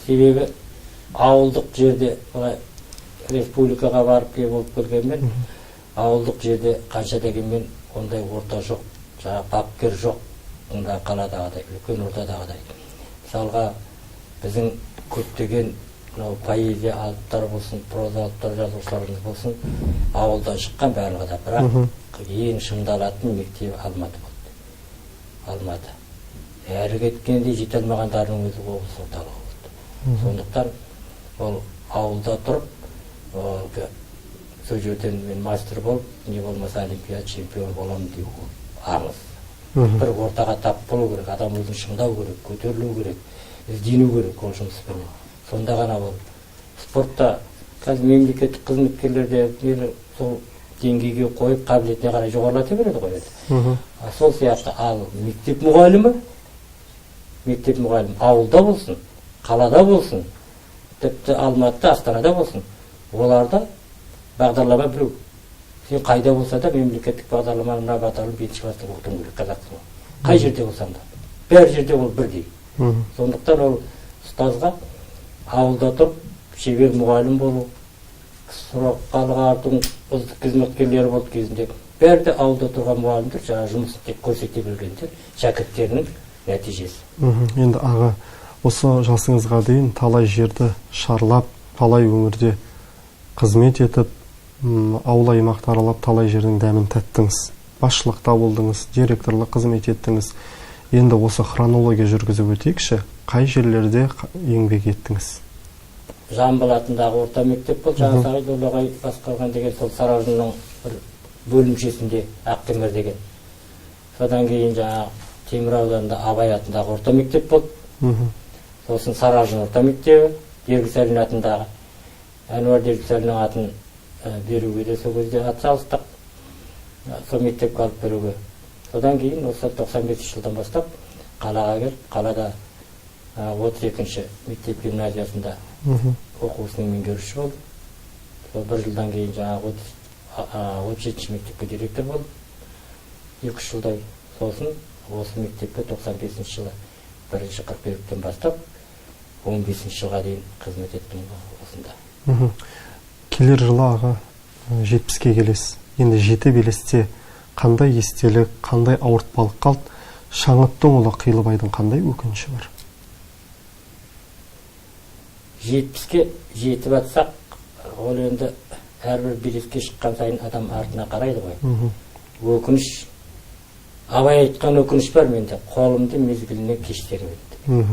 Себебі ауылдық жерде республикаға барып болып келгенмен, ауылдық жерде қанша дегенмен ондай орта жоқ, жаңа бапкер жоқ, онда қаладағыдай, үлкен ортадағыдай. Мысалға біздің көптеген поэзия алыптар болсын, проза алыптар жазушыларымыз болсын, ауылдан шыққан барлығы да, бірақ ең шыңдалатын мектеп Алматы болды. Алматы. Әрі кеткенде жете алмағандардың өзі облыс орталығы болды. Сондықтан ол ауылда тұрып, сол жерден мен мастер болып, не болмаса олимпиада чемпион боламын деу аңыз. Бір ортаға тап болу керек, адам өзін шыңдау керек, көтерілу керек, іздену керек ол жұмыспен. Сонда ғана ол спортта қазір мемлекеттік қызметкерлерде сол деңгейге қойып қабілетіне қарай жоғарылата береді ғой. Сол сияқты ал мектеп мұғалімі ауылда болсын, қалада болсын, тіпті Алматыда, Астанада болсын, оларда бағдарлама біреу. Сен қайда болса да мемлекеттік бағдарламаны мына баталын бетіші бастап оқытуың керек қазақтың. Қай жерде болсаң да, бәр жерде ол бірдей. Сондықтан ол ұстазға ауылда тұрып, шебер мұғалім болу, сұраққалық артың үздік қызметкерлері болды кезінде. Бәрі де ауылда тұрған мұғалімдер, жаңа жұмысын тек көрсете білгендер, шәкірттерінің нәтижесі. Енді аға, осы жасыңызға дейін талай жерді шарлап, талай өңірде қызмет етіп, ауыл аймақты аралап талай жердің дәмін тәттіңіз. Басшылықта болдыңыз, директорлық қызмет еттіңіз. Енді осы хронология жүргізіп өтейікші, қай жерлерде еңбек еттіңіз? Жамбыл атындағы орта мектеп бол, жаңа Сағидолла ағай басқарған деген сол Сарыарқаның бір бөлімшесінде Ақкемер деген. Содан кейін жаңа Темір ауданында Абай атындағы орта мектеп бол. Сосын Сарыарқа орта мектебі, Дергісәлін атындағы. Әнуар Дергісәлінің атын беруге де сол кезде атсалыстық. Сол мектепке алып беруге. Содан кейін осы 95 жылдан бастап қалаға келіп, қалада 32-ші мектеп гимназиясында оқу ісінің меңгерушісі болды. Сол бір жылдан кейін жаңағы 17-ші мектепке директор болып, 2-3 жылдай. Сосын осы мектепке 95-ші жылы 1-ші қыркүйектен бастап 15-ші жылға дейін қызмет еттім осында. Келер жылы аға 70-ке келесіз. Енді жете белесте қандай естелік, қандай ауыртпалық қалды? Шаңыттың ұлы Қилыбайдың қандай өкініші бар? 70-ке жетіп атсақ, ол енді әрбір белеске шыққан сайын адам артына қарайды ғой. Өкініш, абай айтқан өкініш бар менде, қолымды мезгіліне кештермеді.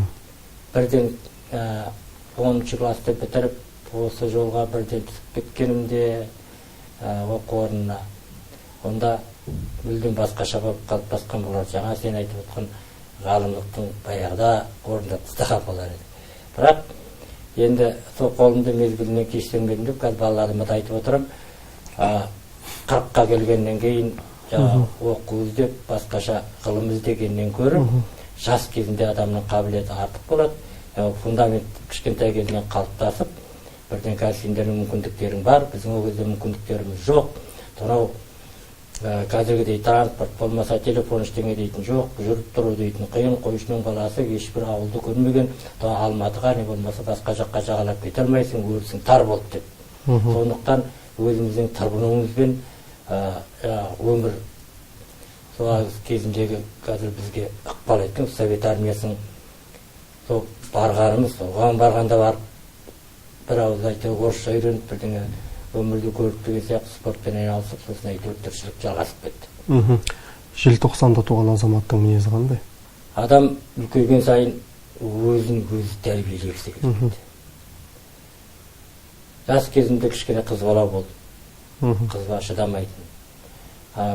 Бірден 10-ші класты бітіріп, осы жолға бірден түсіп кеткенімде оқу орнына, онда мүлдем басқаша болып қалыптасқан болар. Жаңа сен айтып отқан ғалымдықтың баяғыда орында тастаған болар еді. Бірақ енді сол қолымды мезгіліне кештермедім деп, қазір балаларыма да айтып отырам, 40-қа келгеннен кейін оқу іздеп, басқаша ғылым іздегеннен көріп, жас кезінде адамның қабілеті артық болады. Фундамент кішкентай кезінен қалыптасып, бірден қазір сендердің мүмкіндіктерің бар, біздің ол кезде мүмкіндіктеріміз жоқ. Сонау қазіргідей транспорт болмаса, телефон ештеңе дейтін жоқ, жүріп тұру дейтін қиын, қойшының баласы ешбір ауылды көрмеген, Алматыға не болмаса басқа жаққа жағалап кете алмайсың, өрісің тар болды деп. Сондықтан өзіміздің тырбынуымызбен өмір сол кезіндегі қазір бізге ықпал еткен Совет армиясының сол барғанымыз, оған барғанда барып бір ауыз айтып орысша үйреніп бірдеңе өмірді көріп деген сияқты спортпен айналысып, сосын әйтеуір тіршілік жалғасып кетті. Желтоқсанда туған азаматтың мінезі қандай? Адам үлкейген сайын өзін өзі тәрбиелегісі келеді. Жас кезімде кішкене қыз бала болды. Қызға шыдамайтын.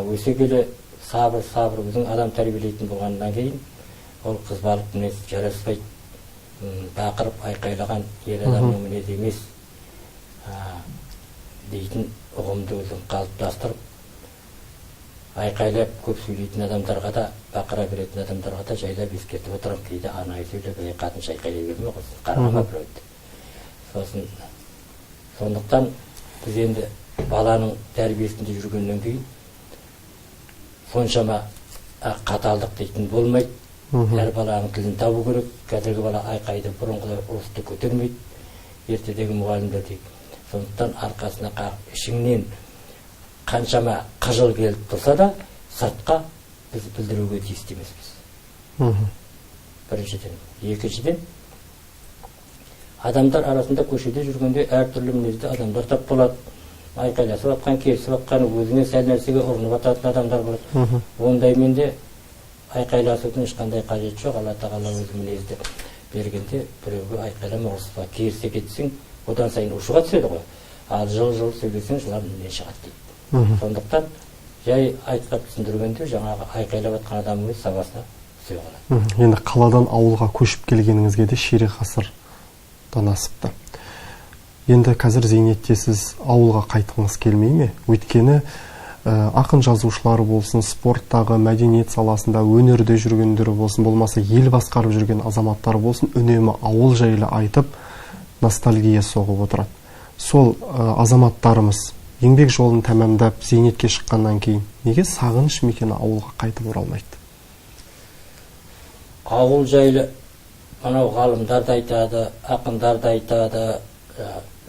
Өсе келе сабыр, өзің адам тәрбиелейтін болғаннан кейін, ол қыз балық мінез жараспайды. Бақырып айқайлаған ер адамның мінезі емес дейтін ұғымды өзін қалыптастырып, айқайлап көп сөйлейтін адамдарға да, бақыра беретін адамдарға да жайлап ескертіп отырам. Кейде анай сөйлеп, қатынша айқайлай берме ғой, қарғама біреуді. Сосын сондықтан біз енді баланың тәрбиесінде жүргеннен кейін соншама қаталдық дейтін болмайды. Әр баланың тілін табу керек. Қазіргі бала айқайды бұрынғыдай ұрысты көтермейді. Ертедегі мұғалімдер дейді. Сондықтан арқасына қағып ішіңнен қаншама қыжыл келіп тұрса да, сыртқа біз білдіруге тиісті емеспіз. Біріншіден. Екіншіден, адамдар арасында көшеде жүргенде әртүрлі мінезді адамдар тап болады. Айқайласып атқан, керісіп атқан, өзіне сәл нәрсеге ұрынып ататын адамдар болады. Ондаймен де айқайласудың ешқандай қажет жоқ. Алла тағала өзі мінезді бергенде біреуге айқайлама, ұрыспа, керісе кетсең, одан сайын ушыға түседі ғой. Ал жыл сөйлесең, жылар міннен шығады дейді. Сондықтан жай айтқап түсіндіргенде жаңағы айқайлап атқан адамның өз сабасына түсе қалады. Енді қаладан ауылға көшіп келгеніңізге де ширек ғасырдан асыпты. Енді қазір зейнеттесіз, ауылға қайтқыңыз келмей ме? Өйткені ақын жазушылары болсын, спорттағы, мәдениет саласында, өнерде жүргендері болсын, болмаса ел басқарып жүрген азаматтар болсын, үнемі ауыл жайлы айтып, ностальгия соғып отырады. Сол азаматтарымыз еңбек жолын тәмамдап, зейнетке шыққаннан кейін неге сағыныш мекені ауылға қайтып оралмайды? Ауыл жайлы анау ғалымдар да айтады, ақындар да айтады,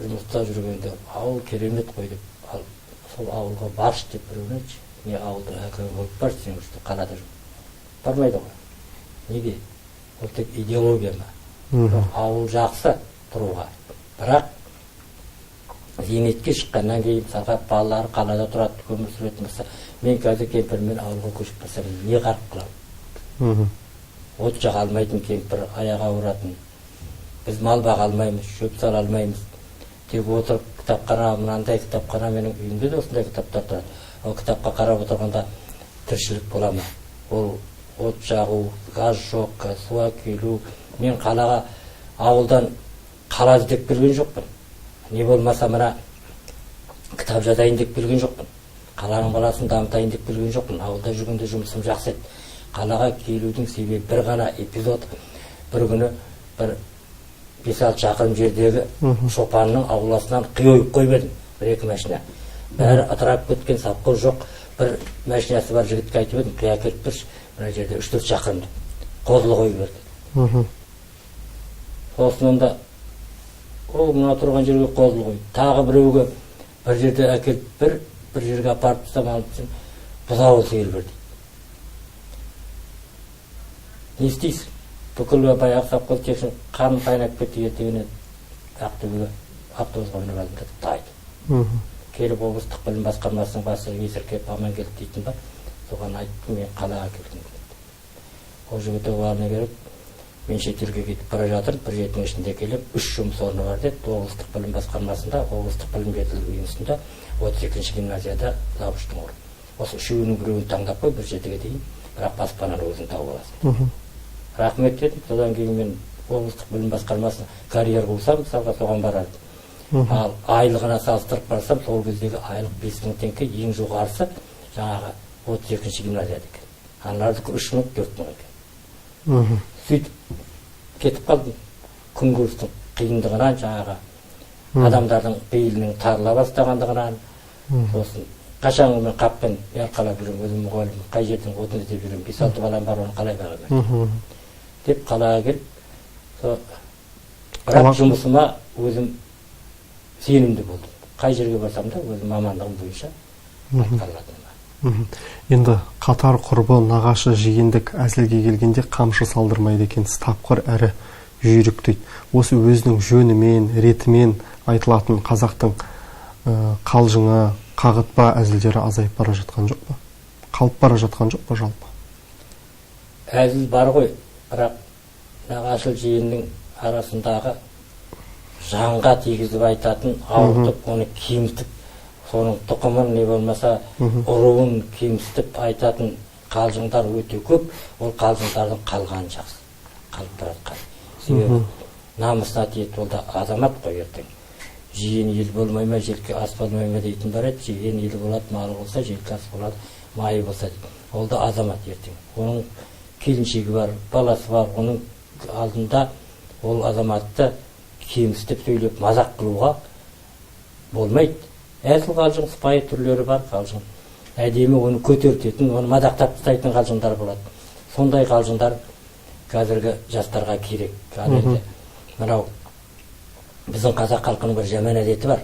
жұмыста жүргенде ауыл керемет қой деп, сол ауылға баршы деп біреуін айтшы. Не ауылда әкім болып баршы, сен үшті қалада жүр. Бармайды ғой. Неге? Ол тек идеология ма? Ауыл жақсы тұруға. Бірақ зейнетке шыққаннан кейін сағат балалары қалада тұрады, өмір сүретін болса, мен қазір кемпірмен ауылға көшіп барсам, не қарып қыламын? От жаға алмайтын кемпір, аяғы ауыратын. Біз мал баға алмаймыз, шөп сала алмаймыз. Тек отырып кітапхана, мынандай кітапхана, менің үйімде де осындай кітаптар тұрады. Ол кітапқа қарап отырғанда тіршілік бола ма? Ол от жағу, газ жоқ, су әкелу. Мен қалаға ауылдан қала іздеп келген жоқпын. Не болмаса мына кітап жазайын деп келген жоқпын. Қаланың баласын дамытайын деп келген жоқпын. Ауылда жүргенде жұмысым жақсы еді. Қалаға келудің себебі бір ғана эпизод. Бір күні бір 5-6 шақырым жердегі шопанның ауласынан қиойып қойып едім. 1-2 машина. бәрі атырап кеткен, сапқыл жоқ. Бір машинасы бар жігітке айтып едім, қия келіп тұршы, мына жерде 3-4 шақырымды қозылы қойып берді. Сосын онда ол мына тұрған жерге қозылы қойды. Тағы біреуге бір жерде әкеліп бір жерге апарып тастап бұзауы сиыр берді. Не істейсің? Бүкіл баяғы сапқыл тексін қанын қайнап кетті, ертеңіне Ақтөбеге автобусқа мініп алдым деді, тайды. Келіп облыстық білім басқармасының басшысы есіркеп Амангелді дейтін бар, соған айттым, мен қалаға келдім деді. Ол жігіт оғалына келіп, мен шетелге кетіп бара жатырмын, бір жетінің ішінде келіп, 3 жұмыс орны бар деді. Облыстық білім басқармасында, облыстық білім жетілдіру институтында, 32-ші гимназияда завуштың орны. Осы үшеуінің біреуін таңдап қой, бір жетіге дейін, бірақ баспананы өзің тауып аласың. Рахмет дедім. Содан кейін мен облыстық білім басқармасына карьер қылсам, мысалға соған барады. Ал айлығына салыстырып барсам, сол кездегі айлық 5.000 теңге, ең жоғарысы жаңағы 32-ші гимназияда екен. Аналардікі 3.000, 4.000 екен. Сөйтіп кетіп қалдым. Күнкөрістің қиындығынан, жаңағы адамдардың бейілінің тарыла бастағандығынан, сосын қашан мен қаппен қалап жүрем, өзім мұғалім, қай жерден отын іздеп жүрем, 5-6 балам бар, оны қалай бағамын деп қалаға келіп, бірақ жұмысыма өзім сенімді болдым. Қай жерге барсам да өзім мамандығым бойынша атқарылатыныма. Енді қатар құрбы, нағашы, жиендік әзілге келгенде қамшы салдырмайды екенсіз, тапқыр әрі жүйрік дейді. Осы өзінің жөнімен, ретімен айтылатын қазақтың қалжыңы, қағытпа әзілдері азайып бара жатқан жоқ па? Қалып бара жатқан жоқ па жалпы? Әзіл бар ғой, бірақ нағашы жиеннің арасындағы жанға тигізіп айтатын, ауыртып, оны кемітіп, соның тұқымын не болмаса ұруын кемістіп айтатын қалжыңдар өте көп. Ол қалжыңдардың қалғаны жақсы, қалып бара жатқан. Себебі намысына тиеді, ол да азамат қой ертең. Жиен ел болмай ма, желке ас болмай ма дейтін бар еді. Жиен ел болады, малы болса, желке ас болады, майы болса дейді. Ол да азамат ертең. Оның келіншегі бар, баласы бар, оның алдында ол азаматты кемістеп сөйлеп мазақ қылуға болмайды. Әзіл қалжың, сыпайы түрлері бар қалжың. Әдемі оны көтертетін, оны мадақтап тастайтын қалжыңдар болады. Сондай қалжыңдар қазіргі жастарға керек. Қазіргі мынау біздің қазақ халқының бір жаман әдеті бар.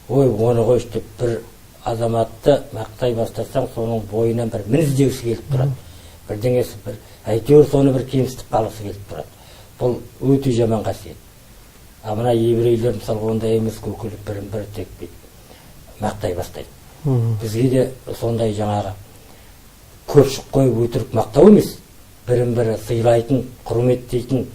Ой, оны қойшы деп бір азаматты мақтай бастасаң, соның бойынан бір мініздегісі келіп тұрады. Бірдеңесі бір, әйтеуір соны бір кемістіп қалғысы келіп тұрады. Бұл өте жаман қасиет. Мына еврейлер мысалы ондай емес, көкеліп бірін-бірі текпейді, мақтай бастайды. Бізге де сондай жаңағы көпшік қойып өтірік мақтау емес, бірін-бірі сыйлайтын, құрметтейтін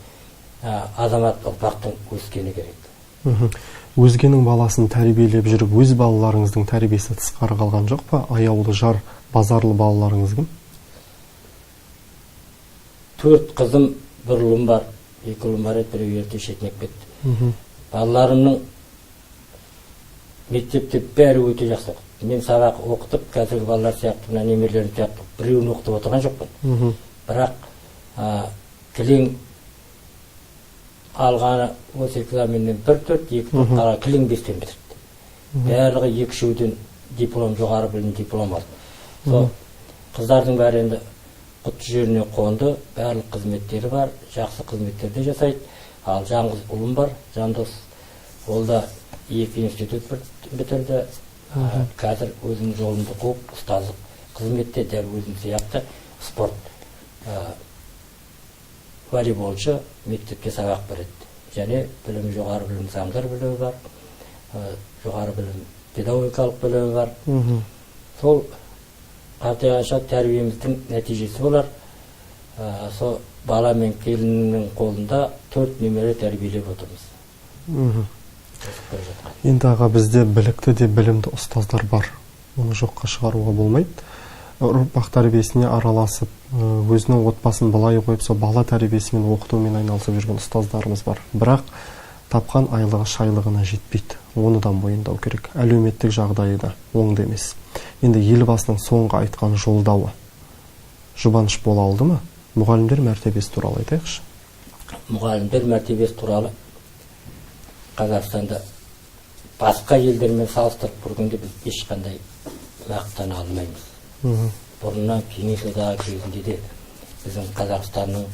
азамат ұрпақтың өскені керек. Өзгенің баласын тәрбиелеп жүріп, өз балаларыңыздың тәрбиесі тысқары қалған жоқ па? Аяулы жар, базарлы балаларыңыз кім? 4 қызым, 1 ұлым бар, 2 ұлым бар еді, біреу ерте шетінеп кетті. Балаларымның мектепте бәрі өте жақсы оқыды. Мен сабақ оқытып, қазіргі балалар сияқты, мына немерелерім сияқты, біреуін оқытып отырған жоқпын. Бірақ кілең алғаны осы экзаменнен 1-4, 2-4 қара кілең 5-тен бітірді. Барлығы 2-3-ден диплом, жоғары білім диплом алды. Сол қыздардың бәрі енді құтты жеріне қонды, барлық қызметтері бар, жақсы қызметтерді жасайды. Ал жаңғыз ұлым бар, Жандос, ол да 2 институт бітірді. Қазір өзінің жолымды қуып, ұстаздық қызметте дәл өзім сияқты спорт волейболшы мектепке сабақ береді. Және білім, жоғары білім заңдар білімі бар, жоғары білім педагогикалық білімі бар. Сол қартайғанша тәрбиеміздің нәтижесі болар. Сол бала мен келіннің қолында 4 немере тәрбиелеп отырмыз. Енді аға, бізде білікті де білімді ұстаздар бар. Оны жоққа шығаруға болмайды. Ұрпақ тәрбиесіне араласып, өзінің отбасын былай қойып, сол бала тәрбиесімен, оқытумен айналысып жүрген ұстаздарымыз бар. Бірақ тапқан айлығы шайлығына жетпейді. Оны да мойындау керек. Әлеуметтік жағдайы да оңды емес. Енді елбасының соңғы айтқан жолдауы жұбаныш бола алды ма? Мұғалімдер мәртебесі туралы айтайықшы. Мұғалімдер мәртебесі туралы Қазақстанда басқа елдермен салыстырып көргенде біз ешқандай мақтана алмаймыз. Бұрыннан кеңес одағы кезінде де біздің Қазақстанның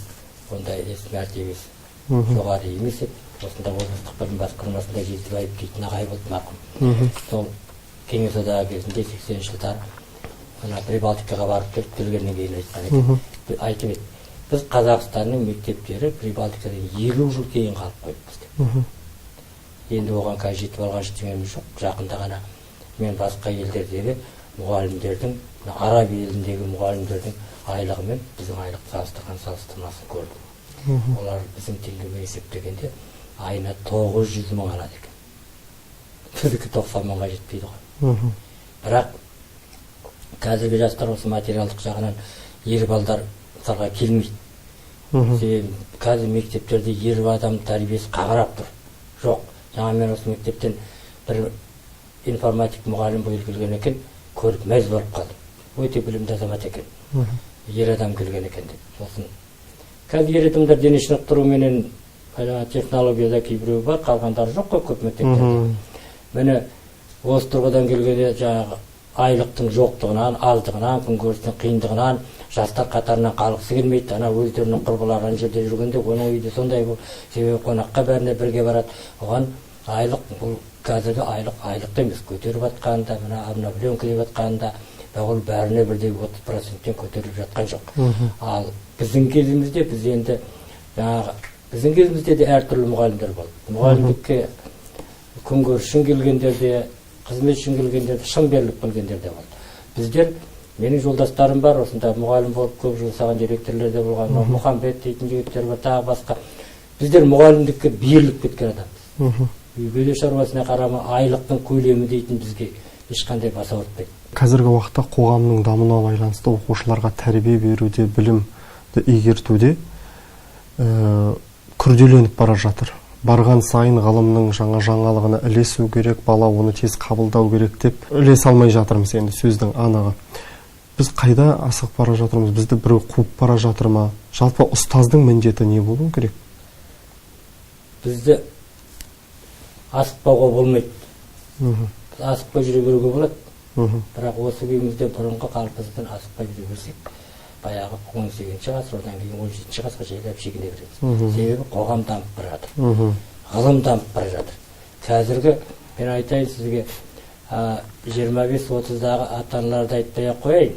ондай мәртебесі жоғары емес еді. Осында облыстық білім басқармасында Қилыбай дейтін ағай болды марқұм. Сол кеңес одағы кезінде 80-ші жылдары Прибалтикаға барып келгеннен кейін айтқан екен. Айтып еді, біз Қазақстанның мектептері Прибалтикадан 50 жыл кейін қалып қойыппыз деп. Енді оған қазір жетіп алған ештеңеміз жоқ. Жақында ғана мен басқа елдердегі мұғалімдердің, араб еліндегі мұғалімдердің айлығы мен біздің айлық салыстырмасын көрдім. Олар біздің теңгемен есептегенде айына 900 мың алады екен. Біздікі 90 мыңға жетпейді ғой. Бірақ қазіргі жастар осы материалдық жағынан ер балдар мысалға келмейді. Қазір мектептерде ер адам тәрбиесі қағырап тұр. Жоқ. Жаңа мен осы мектептен бір информатик мұғалім биыл келген екен, көріп мәз болып қалдым. Өте білімді азамат екен. Ер адам келген екен деп. Сосын қазір ер адамдар дене шынықтыруменен технологияда кейбіреу бар, қалғандары жоқ қой көп мектептерде. Міне осы тұрғыдан келгенде жаңағы айлықтың жоқтығынан, аздығынан, күнкөрістің қиындығынан жастар қатарынан қалғысы келмейді. Ана өздерінің құрбылары ана жерде жүргенде оның үйде сондай бұл себебі қонаққа бәріне бірге барады. Оған айлық, бұл қазіргі айлық емес, көтеріп жатқанда, мына пленка деп жатқанда, ол бәріне бірдей 30%-тен көтеріліп жатқан жоқ. Ал біздің кезімізде біз енді біздің кезімізде де әртүрлі мұғалімдер болды. Мұғалімдікке күнкөріс үшін келгендер де, қызмет үшін келгендер де, шын беріліп келгендер де болды. Біздер, менің жолдастарым бар, осында мұғалім болып көп жыл жасаған директорлер де болған, Мұхамбет дейтін жігіттер бар, тағы басқа. Біздер мұғалімдікке беріліп кеткен адамбыз. Үйлі шаруасына қарама айлықтың көлемі дейтін бізге ешқандай баса ұртпайды. Қазіргі уақытта қоғамның дамуына байланысты оқушыларға тәрбие беруде, білімді игертуде күрделеніп бара жатыр. Барған сайын ғылымның жаңалығына ілесу керек, бала оны тез қабылдау керек деп ілесе алмай жатырмыз енді сөздің анығы. Біз қайда асығып бара жатырмыз? Бізді біреу қуып бара жатыр ма? Жалпы ұстаздың міндеті не болу керек? Бізді асықпауға болмайды. Асықпай жүре беруге болады. Бірақ осы күйімізде бұрынғы қалпымыздан асықпай жүре берсек, баяғы 18-ші ғасыр, одан кейін 17-ші ғасырға жайлап шегіне береміз. Себебі қоғам дамып бара жатыр. Ғылым дамып бара жатыр. Қазіргі, мен айтайын сізге, 25-30-дағы ата-аналарды айтпай қояйын.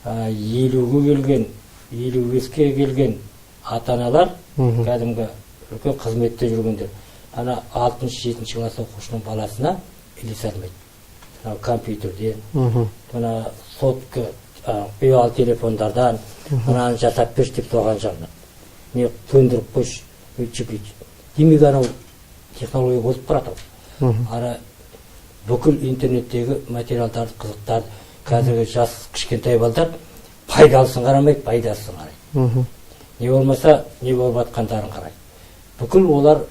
50-ге келген, 55-ге келген ата-аналар, кәдімгі үлкен қызметте жүргендер. Ана 6-7 класс оқушының баласына ілесе алмайды. Компьютерден, сотка, ұялы телефондардан, мынаны жасап берші деп соған жағынан. Не төндіріп қойшы, өйтші-бүйтші. Демек анау технология озып барады. Ара бүкіл интернеттегі материалдарды, қызықтарды, қазіргі жас кішкентай балдар пайдалысын қарамайды, пайдасын қарайды. Не болмаса, не болып жатқандарын қарайды. Бүкіл олар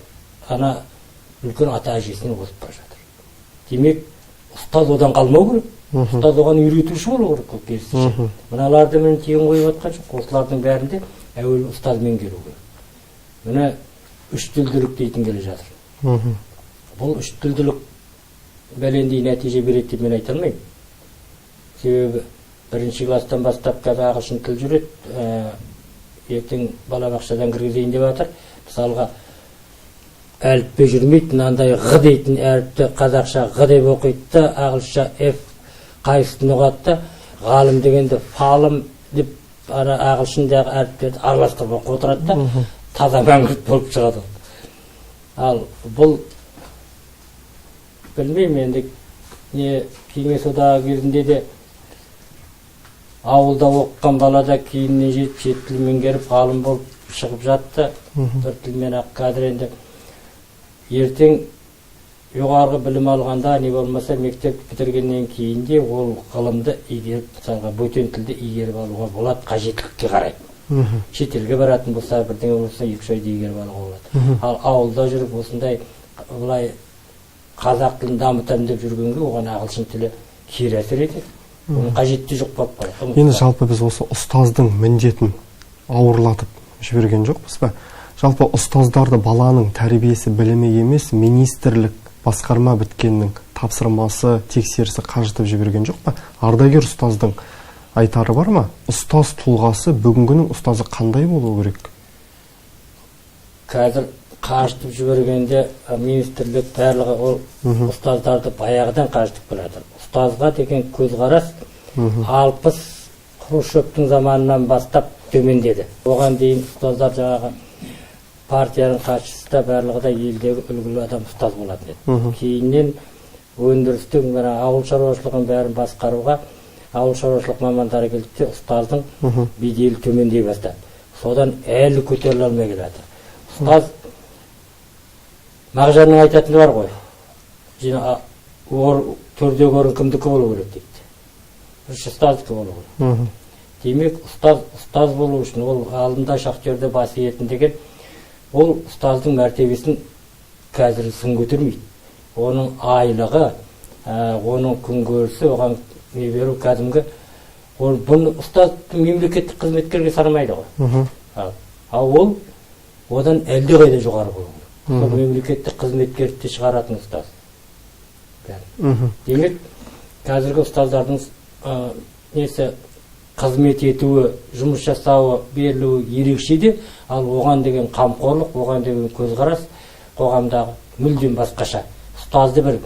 ана үлкен ата-әжесінен озып бара жатыр. Демек, ұстаз одан қалмау керек. Ұстаз оған үйретуші болу керек, керісінше. Мыналарды мен тегін қойып жатқан жоқ. Осылардың бәрінде әуелі ұстаз меңгеру керек. Міне үштілділік дейтін келе жатыр. Бұл үштілділік бәлендей нәтиже береді деп мен айта алмаймын. Себебі бірінші класстан бастап қазір ағылшын тіл жүреді. Ертең балабақшадан кіргізейін деп жатыр. Мысалға әліппе жүрмейді, мынандай ғ дейтін әріпті қазақша ғ деп оқиды да, ағылшынша F қайсысын ұғады да, ғалым дегенде фалым деп ағылшындағы әріптерді араластырып оқып отырады да, таза мәңгүрт болып шығады. Ал бұл білмеймін енді кеңес одағы кезінде де ауылда оқыған балада кейіннен жетіп шет тіл меңгеріп ғалым болып шығып жатты. Бір тілмен ақ қазір енді ертең жоғарғы білім алғанда, не болмаса мектеп бітіргеннен кейін де ол ғылымды игеріп, мысалға бөтен тілді игеріп алуға болады, қажеттілікке қарайды. Шетелге баратын болса, бірдеңе болса, 2 айда игеріп алуға болады. Ал ауылда жүріп осындай былай қазақ тілін дамытамын деп жүргенге оған ағылшын тілі кері әсер етеді. Оның қажетті жоқ болып барады. Енді жалпы біз осы ұстаздың міндетін ауырлатып жіберген жоқпыз ба? Жалпы ұстаздарды баланың тәрбиесі білімі емес, министрлік басқарма біткеннің тапсырмасы, тексерісі қажытып жіберген жоқ па? Ардагер ұстаздың айтары бар ма? Ұстаз тұлғасы бүгінгінің ұстазы қандай болу керек? Қазір қажытып жібергенде министрлік барлығы ол ұстаздарды баяғыдан қажытып келеді. Ұстазға деген көзқарас 60 Хрущевтің заманынан бастап төмендеді. Оған дейін ұстаздар жаңағы партияның хатшысы да барлығы да елдегі үлгілі адам ұстаз болатын еді. Кейіннен өндірістің ауыл шаруашылығын бәрін басқаруға ауыл шаруашылық мамандары келді де ұстаздың беделі төмендей бастады. Содан әлі көтеріле алмай келеді. Ұстаз Мағжанның айтатыны бар ғой. Төрде көрін кімдікі болу керек дейді. Ұстаздікі болу керек. Демек, ұстаз болу үшін ол алдында шахтерді басы етін деген ол ұстаздың мәртебесін қазір сын көтермейді. Оның айлығы, оның күнкөрісі, оған не беру кәдімгі. Бұны ұстаз мемлекеттік қызметкерге санамайды ғой. Ал ол одан әлде қайда жоғары болу керек. Сол мемлекеттік қызметкерді шығаратын ұстаз. Демек, қазіргі ұстаздардың қызмет етуі, жұмыс жасауы, берілуі ерекше де, ал оған деген қамқорлық, оған деген көзқарас қоғамдағы мүлдем басқаша. Ұстазды бір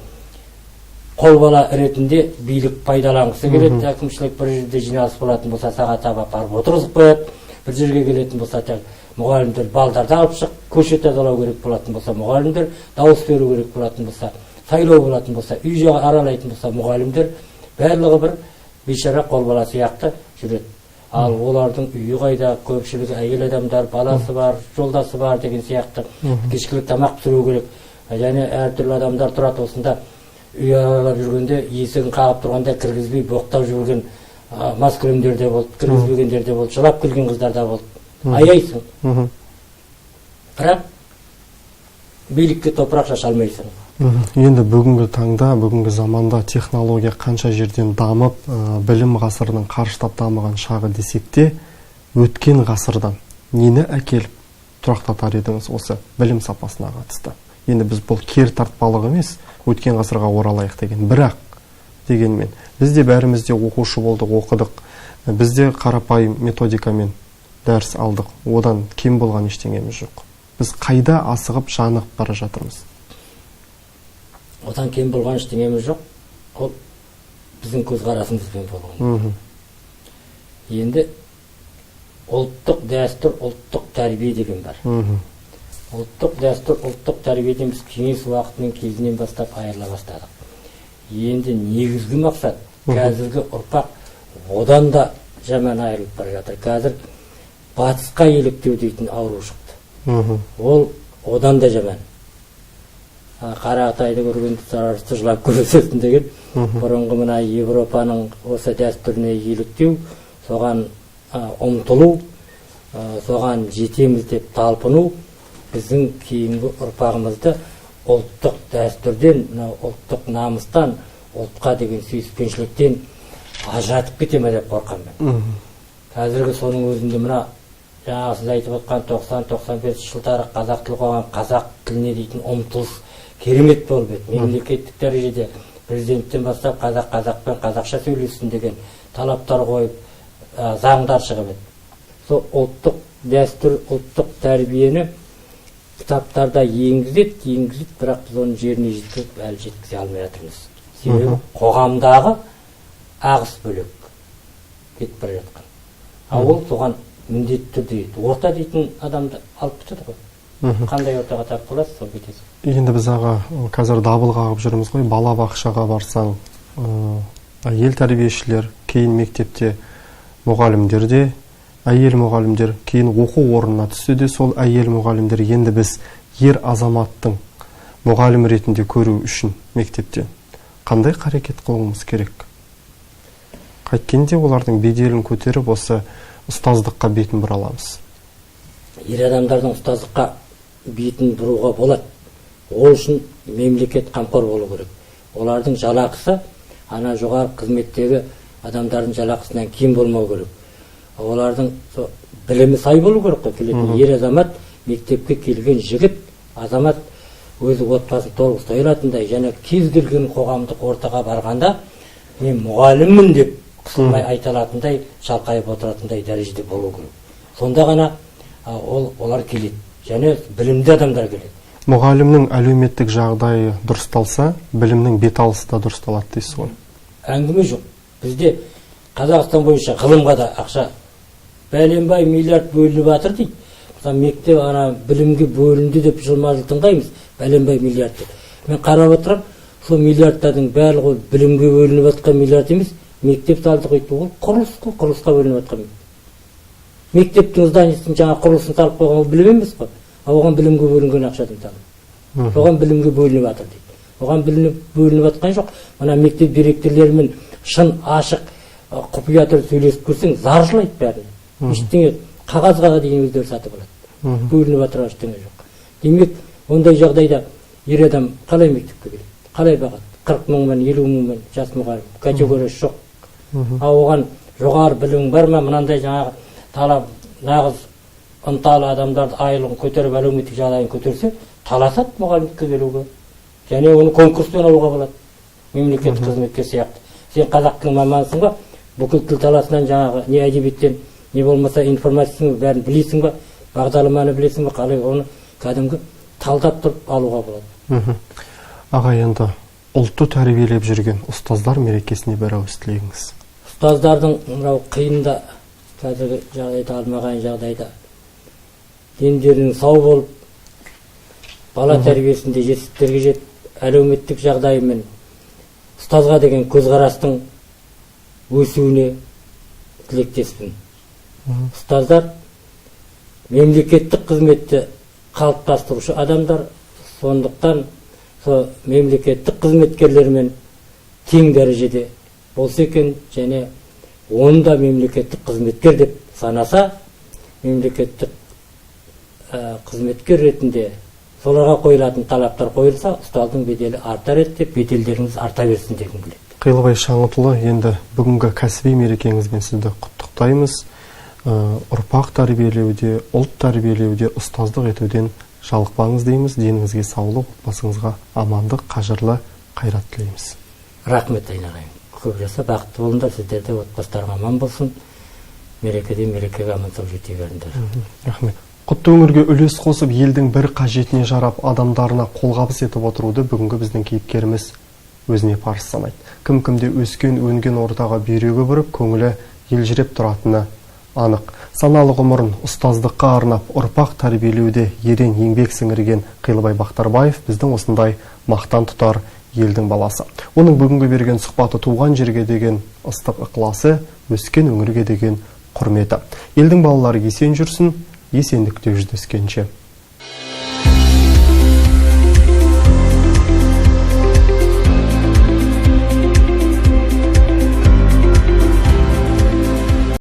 қолбала ретінде билік пайдаланғысы келеді. Әкімшілік бір жерде жиналыс болатын болса, сағат апарып отырғызып қояды. Бір жерге келетін болса, мұғалімдер балдарды алып шық, көше тазалау керек болатын болса, мұғалімдер дауыс беру керек болатын болса, сайлау болатын болса, үй жағы аралайтын болса, мұғалімдер барлығы бір бейшара қолбала сияқты жүреді. Ал олардың үйі қайда, көпшілігі әйел адамдар, баласы бар, жолдасы бар деген сияқты кешкілік тамақ пісіру керек. Және әртүрлі адамдар тұрады осында үй аралап жүргенде есігін қағып тұрғанда кіргізбей боқтап жүрген маскүнемдер де болды, кіргізбегендер де болды, жылап келген қыздар да болды. Аяйсың. Бірақ билікке топырақ шаша алмайсың. Енді бүгінгі таңда, бүгінгі заманда технология қанша жерден дамып, білім ғасырының қарыштап дамыған шағы десек те, өткен ғасырдан нені әкеліп тұрақтатар едіңіз осы білім сапасына қатысты? Енді біз бұл кер тартпалық емес, өткен ғасырға оралайық деген. Бірақ дегенмен, бізде бәрімізде оқушы болдық, оқыдық. Бізде қарапайым методикамен дәріс алдық. Одан кем болған ештеңеміз жоқ. Біз қайда асығып, жанығып бара жатырмыз? Одан кем болған ештеңеміз жоқ. Ол біздің көзқарасымызбен болған. Енді ұлттық дәстүр, ұлттық тәрбие деген бар. Ұлттық дәстүр, ұлттық тәрбиеден біз кеңес уақытының кезінен бастап айырыла бастадық. Енді негізгі мақсат, қазіргі ұрпақ одан да жаман айырылып бара жатыр. Қазір батысқа еліктеу дейтін ауру шықты. Ол одан да жаман. Қарағатайды көргенде сарарысты жылап көресесің деген. Бұрынғы мына Европаның осы дәстүріне еліктеу, соған ұмтылу, соған жетеміз деп талпыну, біздің кейінгі ұрпағымызды ұлттық дәстүрден, ұлттық намыстан, ұлтқа деген сүйіспеншіліктен ажыратып кете ме деп қорқамын. Қазіргі соның өзінде мына жаңағы сіз айтып отқан 90-95 жылдары қазақ тілі қоғам, қазақ тіліне дейтін ұмтылыс керемет болып еді. Мемлекеттік дәрежеде президенттен бастап қазақпен қазақша сөйлессін деген талаптар қойып, заңдар шығып еді. Сол ұлттық дәстүр, ұлттық тәрбиені кітаптарда енгізеді, бірақ біз оның жеріне жеткізіп әлі жеткізе алмай жатырмыз. Себебі қоғамдағы ағыс бөлек кетіп бара жатқан. Ал ол соған міндетті түрде орта дейтін адамды алып кетеді ғой. Қандай ортаға тап боласыз, сол кетесіз. Енді біз аға қазір дабыл қағып жүрміз ғой, бала бақшаға барсаң, әйел тәрбиешілер, кейін мектепте мұғалімдер де, әйел мұғалімдер, кейін оқу орнына түссе де сол әйел мұғалімдер енді біз ер азаматтың мұғалім ретінде көру үшін мектептен қандай қарекет қылуымыз керек? Қайткенде олардың беделін көтеріп осы ұстаздыққа бетін бұра аламыз. Ер адамдардың ұстаздыққа бетін бұруға болады. Ол үшін мемлекет қамқор болу керек. Олардың жалақысы ана жоғары қызметтегі адамдардың жалақысынан кем болмау керек. Олардың білімі сай болу керек қой. Келетін ер азамат, мектепке келген жігіт, азамат өзі отбасын толық ұстай алатындай, және кез келген қоғамдық ортаға барғанда мен мұғаліммін деп қысылмай айта алатындай, шалқайып отыратындай дәрежеде болу керек. Сонда ғана олар келеді, және білімді адамдар келеді. Мұғалімнің әлеуметтік жағдайы дұрысталса, білімнің беталысы да дұрысталады дейсіз ғой? Әңгіме жоқ. Бізде Қазақстан бойынша ғылымға да ақша бәленбай миллиард бөлініп жатыр дейді. Мысалы мектеп білімге бөлінді деп жылма-жыл тыңдаймыз, бәленбай миллиард деп. Мен қарап отырам, сол миллиардтардың барлығы білімге бөлініп жатқан миллиард емес, мектеп салдық өйтті, ол құрылысқа бөлініп жатқан. Мектептің зданиесін жаңа құрылысын салып қойған, ол білім емес қой. Оған білімге бөлінген ақшадан салып. Оған білімге бөлініп жатыр дейді. Оған бөлініп жатқан жоқ. Мына мектеп директорлерімен шын ашық құпия түрде сөйлесіп көрсең, зар жылайды бәріне. Ештеңе қағазға дейін өздері сатып алады. Бөлініп жатыр ештеңе жоқ. Демек, ондай жағдайда ер адам қалай мектепке келеді? Қалай бағады? 40 мыңмен, 50 мыңмен жас мұғалім, категориясы жоқ. Оған жоғары білім бар ма? Мынандай жаңағы талап, нағыз ынталы адамдарды айлығын көтеріп, әлеуметтік жағдайын көтерсе, таласады мұғалімдікке келуге. Және оны конкурспен алуға болады. Мемлекеттік қызметке сияқты. Сен қазақ тілі мамансың ба? Бүкіл тіл таласынан жаңағы не әдебиеттен, не болмаса информациясын бәрін білесің ба? Бағдарламаны білесің ба? Қалай оны кәдімгі талдап тұрып алуға болады. Аға, енді ұлтты тәрбиелеп жүрген ұстаздар мерекесіне бір ауыз тілегіңіз. Ұстаздардың мынау қиында, қазіргі жағдайда, алмаған жағдайда дендерінің сау болып, бала тәрбиесінде жетістіктерге жетіп, әлеуметтік жағдайымен ұстазға деген көзқарастың өсуіне тілектеспін. Ұстаздар мемлекеттік қызметті қалыптастырушы адамдар, сондықтан мемлекеттік қызметкерлермен тең дәрежеде болса екен, және оны да мемлекеттік қызметкер деп санаса, мемлекеттік қызметкер ретінде соларға қойылатын талаптар қойылса, ұстаздың беделі артар еді деп, беделдеріңіз арта берсін дегім келеді. Қилыбай Шаңғытұлы, енді бүгінгі кәсіби мерекеңізбен сізді құттықтаймыз. Ұрпақ тәрбиелеуде, ұлт тәрбиелеуде, ұстаздық етуден жалықпаңыз дейміз. Деніңізге саулық, отбасыңызға амандық, қажырлы қайрат тілейміз. Рахмет айналайын. Көп жаса, бақытты болыңдар, сіздер де отбасыларыңа аман болсын. Мерекеден мерекеге аман сау жете беріңдер. Рахмет. Құтты өңірге үлес қосып, елдің бір қажетіне жарап, адамдарына қолғабыс етіп отыруды бүгінгі біздің кейіпкеріміз өзіне парыз санайды. Кім-кімде өскен, өнген ортаға бүйрегі бұрып, көңілі елжіреп тұратыны анық. Саналы ғұмырын ұстаздыққа арнап, ұрпақ тәрбиелеуде ерен еңбек сіңірген Қилыбай Бақтарбаев біздің осындай мақтан тұтар елдің баласы. Оның бүгінгі берген сұхбаты туған жерге деген ыстық ықыласы, өскен өңірге деген құрметі. Елдің балалары есен жүрсін, есендікте жүздескенше.